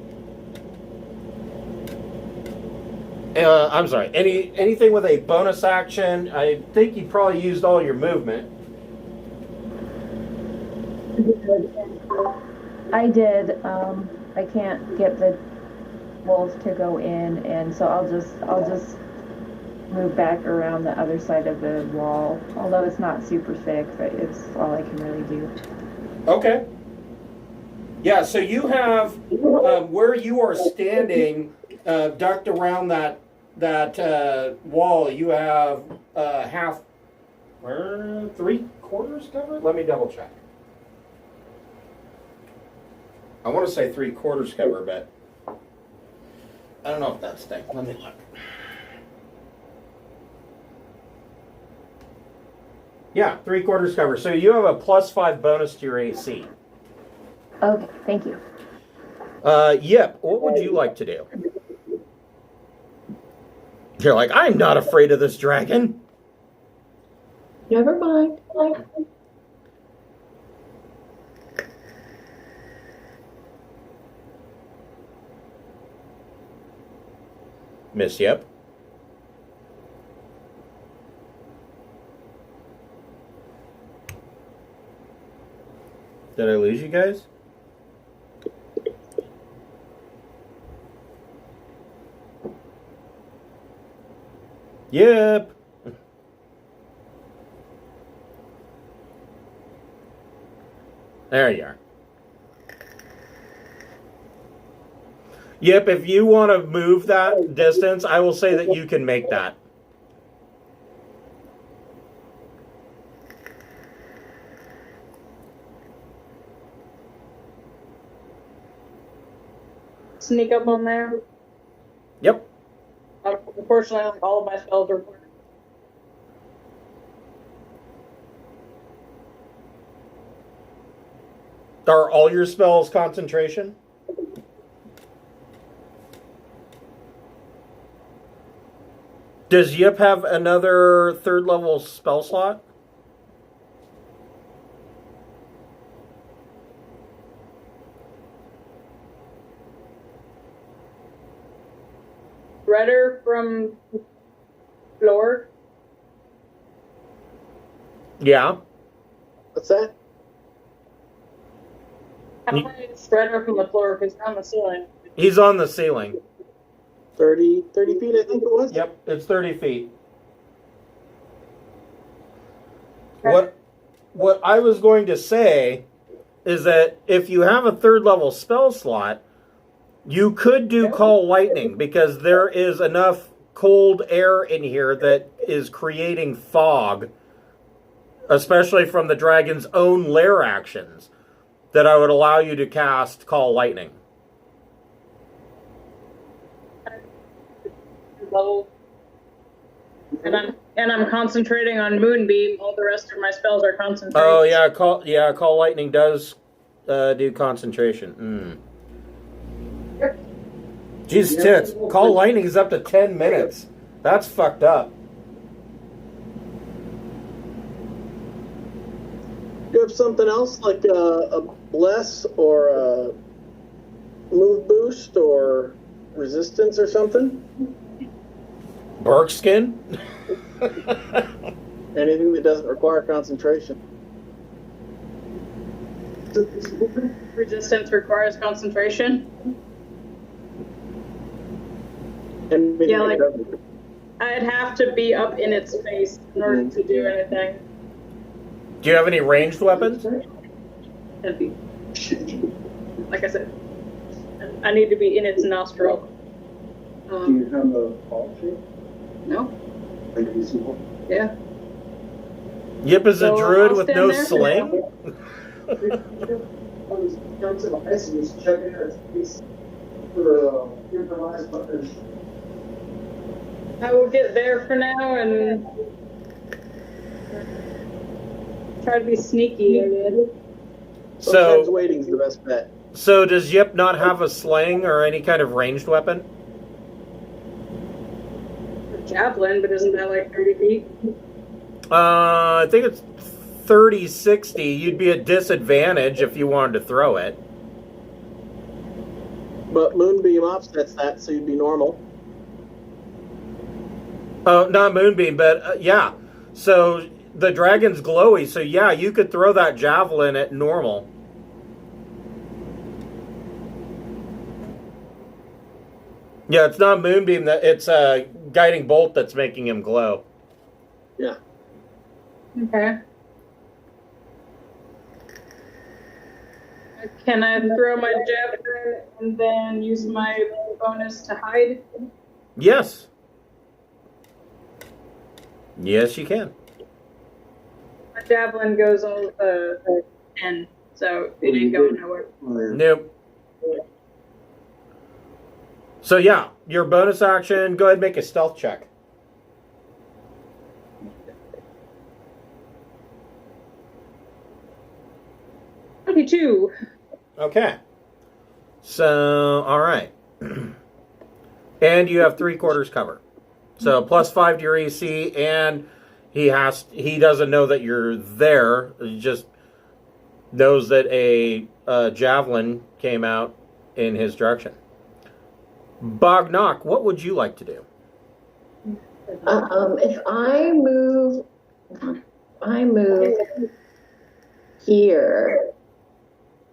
I'm sorry. Anything with a bonus action? I think you probably used all your movement. I did. I can't get the wolf to go in, and so I'll just move back around the other side of the wall. Although it's not super thick, but it's all I can really do. Okay. Yeah. So you have where you are standing, ducked around that wall. You have half, 3/4 cover. Let me double check. I want to say 3/4 cover, but I don't know if that's thick. Let me look. Yeah, 3/4 cover. So you have a +5 bonus to your AC. Okay, thank you. Yep. What would you like to do? You're like, I'm not afraid of this dragon. Never mind. Miss Yep. Did I lose you guys? Yep. There you are. Yep, if you want to move that distance, I will say that you can make that. Sneak up on there. Yep. Unfortunately, all of my spells are. Are all your spells concentration? Does Yip have another 3rd level spell slot? Redder from floor. Yeah. What's that? How high is Redder from the floor? Because he's on the ceiling. He's on the ceiling. 30 feet, I think it was. Yep, it's 30 feet. Okay. What I was going to say is that if you have a 3rd level spell slot, you could do Call Lightning, because there is enough cold air in here that is creating fog, especially from the dragon's own lair actions, that I would allow you to cast Call Lightning. Level. And I'm concentrating on Moonbeam. All the rest of my spells are concentrated. Oh yeah, call lightning does do concentration. Jesus tits, call lightning is up to 10 minutes. That's fucked up. Do you have something else like a bless or a move boost or resistance or something? Bark skin? Anything that doesn't require concentration. Resistance requires concentration. Anything Yeah, that like doesn't. I'd have to be up in its face in order to do anything. Do you have any ranged weapons? That'd be, like I said, I need to be in its nostril. Do you have a ball shape? No? Like a simple? Yeah. Yip is a So, druid I'll with stand no there for sling? Jumps in ice and just chuck it in its face for improvised weapons. I will get there for now and try to be sneaky. Sometimes So, waiting's the best bet. so does Yip not have a sling or any kind of ranged weapon? Javelin, but isn't that like 30 feet? I think it's 30, 60. You'd be at disadvantage if you wanted to throw it. But Moonbeam offsets that, so you'd be normal. Oh, not Moonbeam, but yeah. So the dragon's glowy, so yeah, you could throw that javelin at normal. Yeah, it's not Moonbeam, it's a guiding bolt that's making him glow. Yeah. Okay. Can I throw my javelin and then use my bonus to hide? Yes. Yes, you can. My javelin goes on 10, so it ain't going nowhere. Nope. So yeah, your bonus action, go ahead and make a stealth check. $22. Okay. So, all right. And you have 3/4 cover. So +5 to your AC, and he doesn't know that you're there. He just knows that a javelin came out in his direction. Bognock, what would you like to do? If I move here,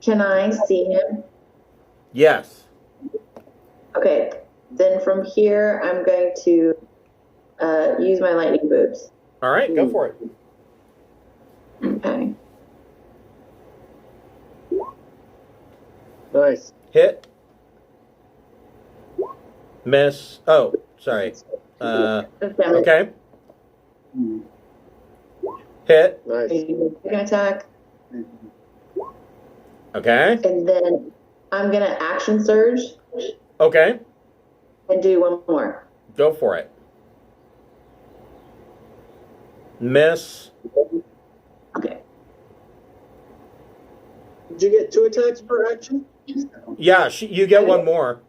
can I see him? Yes. Okay, then from here, I'm going to use my lightning boots. All right, go for it. Okay. Nice. Hit. Miss. Oh, sorry. Okay. Hit. Nice. Second attack, Okay. and then I'm gonna action surge Okay. and do one more. Go for it. Miss. Okay. Did you get 2 attacks per action? Yeah, you get one more.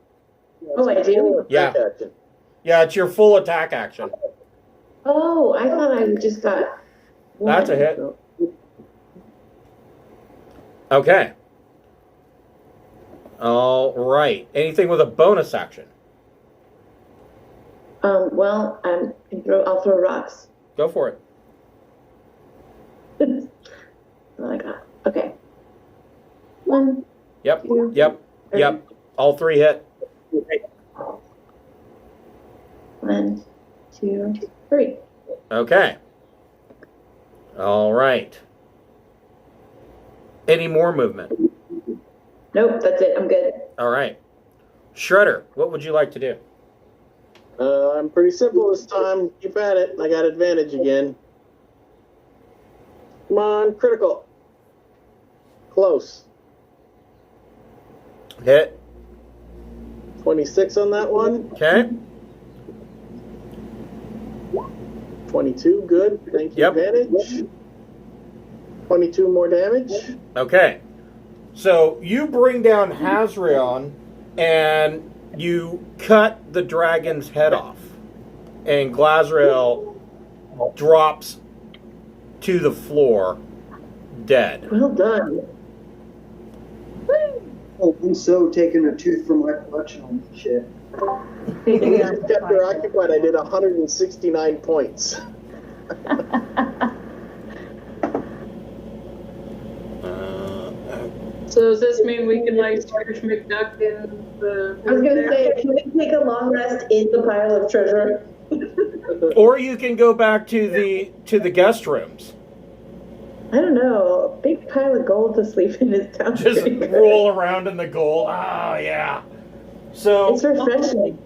Oh, I do? Yeah. Attack action. Yeah, it's your full attack action. Oh, I thought I just got one. That's a hit. Okay. All right. Anything with a bonus action? Well, I'll throw rocks. Go for it. Oh my god. Okay. 1, Yep. 2, Yep. Yep. All 3 hit. 1, 2, 3. Okay. All right. Any more movement? Nope, that's it. I'm good. All right. Shredder, what would you like to do? I'm pretty simple this time. Keep at it. I got advantage again. Come on, critical. Close. Hit. 26 on that one. Okay. 22, good. Thank you, Yep. advantage. 22 more damage. Okay. So you bring down Hazrion and you cut the dragon's head off. And Glazhael drops to the floor, dead. Well done. Oh, I'm so taking a tooth from my collection on this shit. In each chapter occupied, I did 169 points. So does this mean we can like Scrooge McDuck in the? I was gonna say, can we take a long rest in the pile of treasure? Or you can go back to the guest rooms. I don't know. A big pile of gold to sleep in is down. Just roll around in the gold. Oh, yeah. So It's refreshing.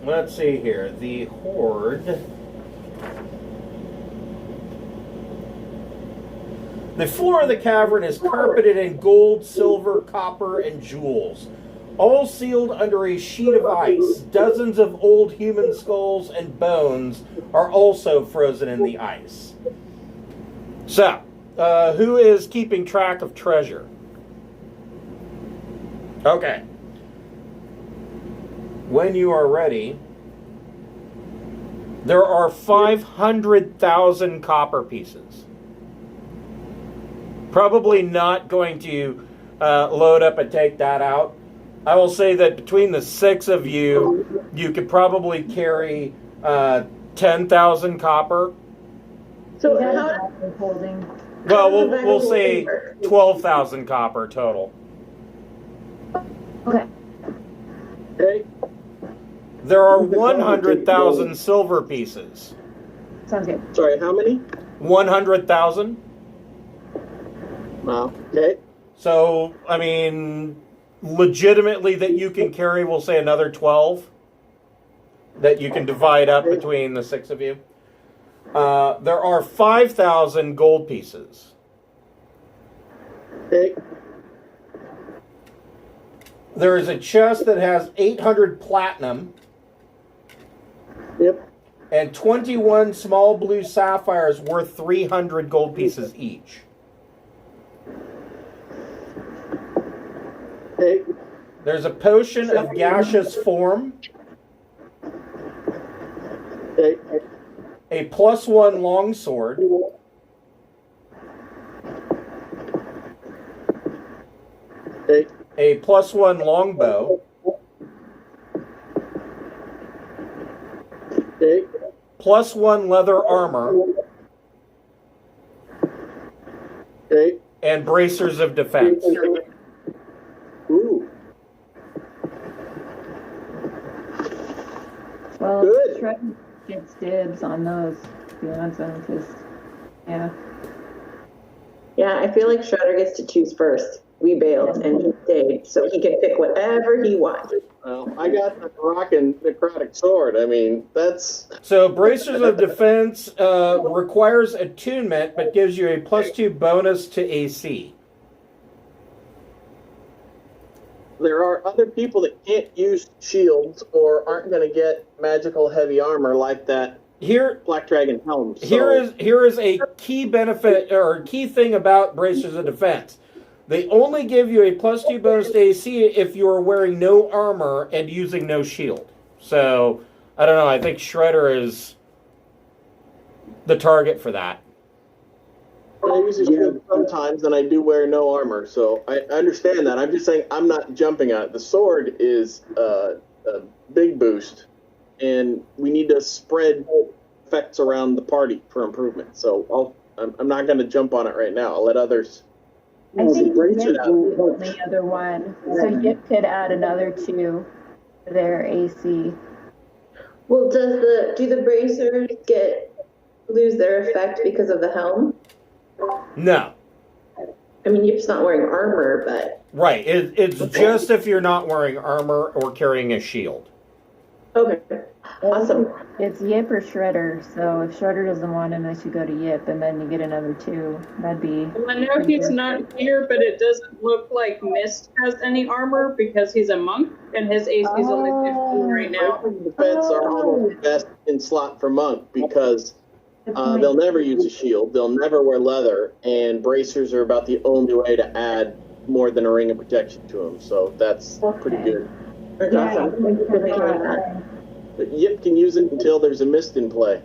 let's see here. The Horde. The floor of the cavern is carpeted in gold, silver, copper, and jewels, all sealed under a sheet of ice. Dozens of old human skulls and bones are also frozen in the ice. So, who is keeping track of treasure? Okay. When you are ready, there are 500,000 copper pieces. Probably not going to load up and take that out. I will say that between the 6 of you, you could probably carry 10,000 copper. So Is that how, what I'm holding? Well, How does the we'll valuable say work? 12,000 copper total. Okay. Okay. There are 100,000 silver pieces. Sounds good. Sorry, how many? 100,000. Wow. Okay. So, I mean, legitimately that you can carry, we'll say another 12 that you can divide up between the 6 of you. There are 5,000 gold pieces. Okay. There is a chest that has 800 platinum Yep. and 21 small blue sapphires worth 300 gold pieces each. Okay. There's a potion of gaseous form, Okay. a +1 longsword, Okay. a +1 longbow, Okay. +1 leather armor, Okay. and bracers of defense. Ooh. Well, Good. Shred gets dibs on those, to be honest, because, yeah. yeah, I feel like Shredder gets to choose first. We bailed and he stayed, so he can pick whatever he wants. Well, I got the rockin' necrotic sword. I mean, that's So bracers of defense requires attunement, but gives you a +2 bonus to AC. there are other people that can't use shields or aren't going to get magical heavy armor like that Here, Black Dragon helm. So, here is a key benefit or key thing about bracers of defense. They only give you a +2 bonus to AC if you are wearing no armor and using no shield. So I don't know. I think Shredder is the target for that. I use a shield sometimes, and I do wear no armor, so I understand that. I'm just saying I'm not jumping on it. The sword is a big boost, and we need to spread effects around the party for improvement. So I'm not going to jump on it right now. I'll let others. I Well, think the bracers Yip is will the other one. So Yip could add another 2 to their AC. Well, do the bracers lose their effect because of the helm? No. I mean, Yip's not wearing armor, but Right. It's just if you're not wearing armor or carrying a shield. okay, awesome. It's Yip or Shredder. So if Shredder doesn't want him, I should go to Yip, and then you get another 2. That'd be. Well, I know he's not here, but it doesn't look like Mist has any armor because he's a monk and his AC is only 15 right now. Defense are almost best in slot for monk because they'll never use a shield, they'll never wear leather, and bracers are about the only way to add more than a ring of protection to them. So that's pretty good. That's awesome. Thank you for thinking of that. But Yip can use it until there's a mist in play.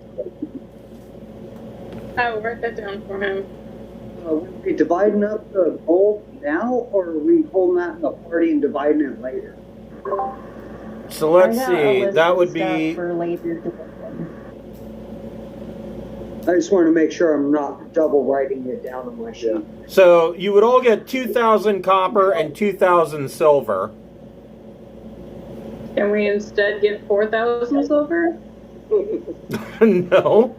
I will write that down for him. Are we dividing up the gold now, or are we holding that in the party and dividing it later? So let's I got a see. list That of would stuff be. for later division. I just want to make sure I'm not double writing it down on my sheet. So you would all get 2,000 copper and 2,000 silver. Can we instead get 4,000 silver? No.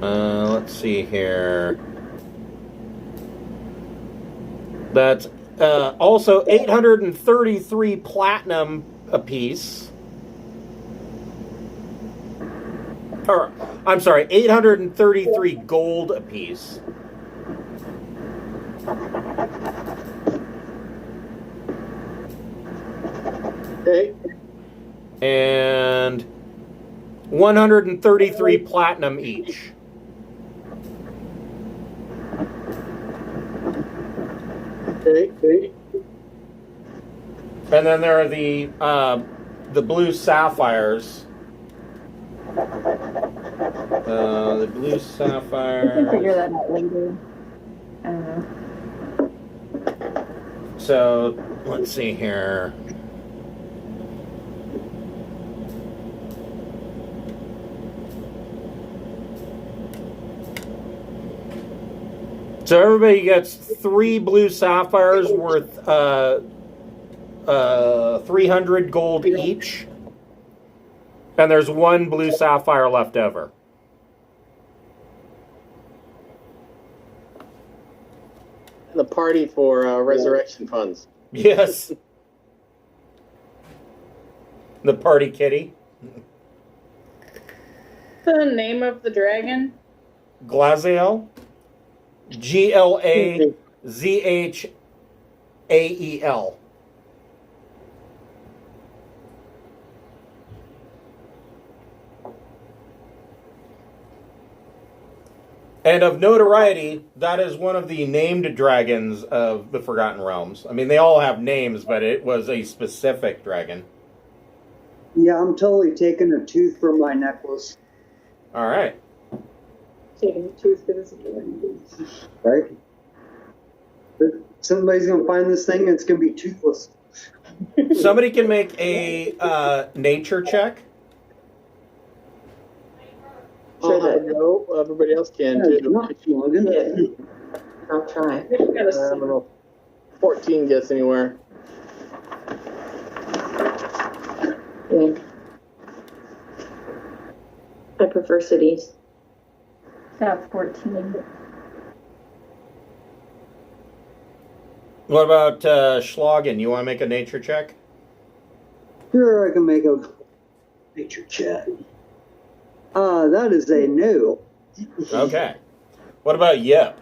Let's see here. That's also 833 platinum apiece. Or, I'm sorry, 833 gold apiece. Okay. And 133 platinum each. Okay. And then there are the blue sapphires. The blue We sapphires. can figure that out later. I don't know. So let's see here. So everybody gets 3 blue sapphires worth 300 gold each. And there's 1 blue sapphire left over. The party for resurrection funds. Yes. The party kitty. The name of the dragon? Glazhael. Glazhael. And of notoriety, that is one of the named dragons of the Forgotten Realms. I mean, they all have names, but it was a specific dragon. Yeah, I'm totally taking a tooth from my necklace. All right. Taking a tooth for this. Right? Somebody's going to find this thing and it's going to be toothless. Somebody can make a nature check. No, everybody else can too. Not Logan. Yeah. I'll try. I don't know. 14 gets anywhere. Yeah. I prefer cities. Got 14. What about Schlagen? You want to make a nature check? Sure, I can make a nature check. That is a no. Okay. What about Yip?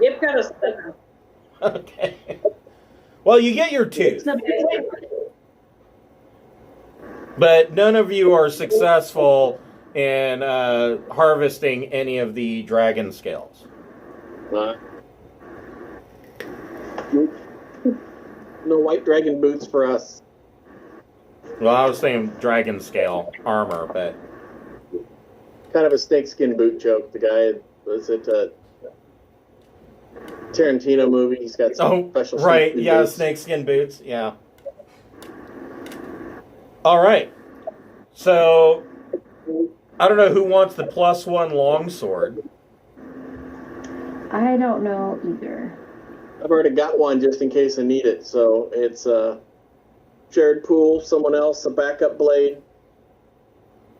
Yep, got a 7. Okay. Well, you get your tooth, but none of you are successful in harvesting any of the dragon scales. No white dragon boots for us. Well, I was saying dragon scale armor, but Kind of a snakeskin boot joke. The guy, was it Tarantino movie? He's got some special right, snakeskin yeah, boots. snakeskin boots, yeah. All right, so I don't know who wants the +1 longsword. I don't know either. I've already got one just in case I need it. So it's shared pool, someone else, a backup blade.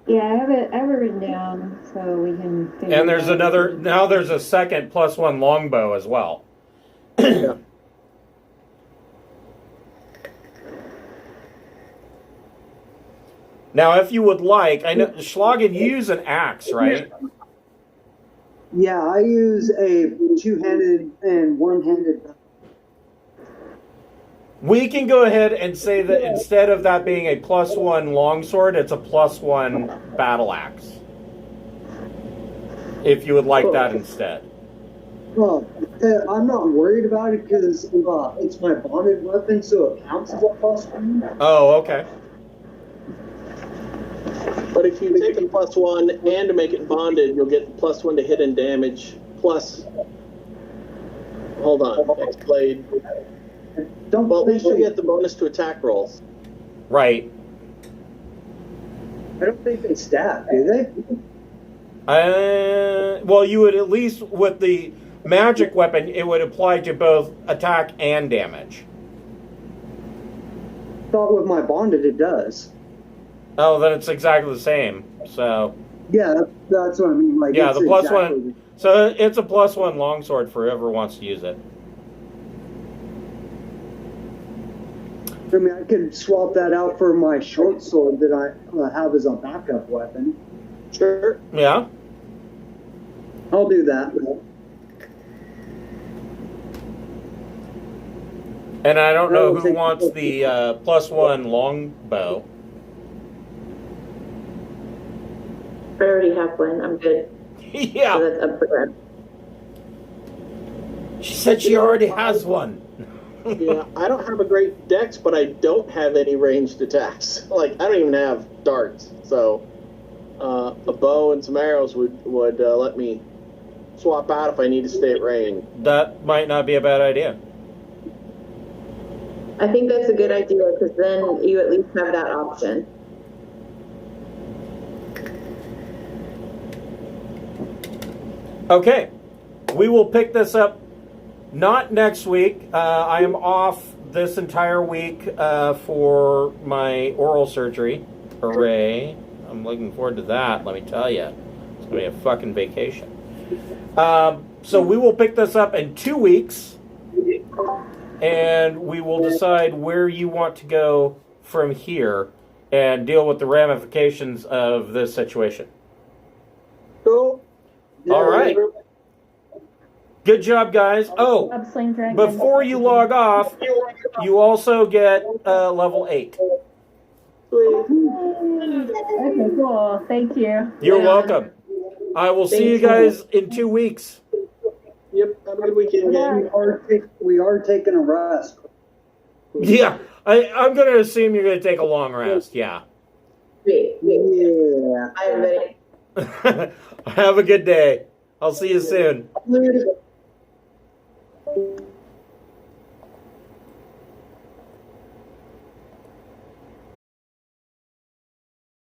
Yeah, I have it written down so we can figure And there's it out. another, now there's a second +1 longbow as well. Yeah. Now, if you would like, I know Schlagen, you use an axe, right? Yeah, I use a two-handed and one-handed. We can go ahead and say that instead of that being a +1 longsword, it's a +1 battle axe. If you would like that instead. Well, I'm not worried about it because it's my bonded weapon, so it counts as a +1. Oh, okay. But if you take a +1 and to make it bonded, you'll get +1 to hit and damage, plus... Hold on, Hex Blade. Well, at least you get the bonus to attack rolls. Right. I don't think they stab, do they? Well, you would at least, with the magic weapon, it would apply to both attack and damage. I thought with my bonded it does. Oh, then it's exactly the same. So Yeah, that's what I mean. Like, yeah, it's the +1. exactly- So it's a +1 longsword for whoever wants to use it. I mean, I could swap that out for my short sword that I have as a backup weapon. Sure. Yeah. I'll do that. And I don't know I'll who take- wants the +1 longbow. I already have one. I'm good. So Yeah. that's up for grabs. She said she already has one. Yeah, I don't have a great dex, but I don't have any ranged attacks. Like, I don't even have darts. So, a bow and some arrows would let me swap out if I need to stay at range. That might not be a bad idea. I think that's a good idea because then you at least have that option. Okay. We will pick this up not next week. I am off this entire week for my oral surgery. Hooray. I'm looking forward to that, let me tell you. It's going to be a fucking vacation. So we will pick this up in 2 weeks, and we will decide where you want to go from here and deal with the ramifications of this situation. Cool. All right. Good job, guys. Oh, Slane Dragon. before you log off, you also get level 8. Sweet. Okay, cool. Thank you. You're Yeah. welcome. I will see you guys in 2 weeks. Yep, have a good weekend, gang. We are taking a rest. Yeah, I'm going to assume you're going to take a long rest. Yeah. Sweet. Yeah. Bye, everybody. Have a good day. I'll see you soon. Later.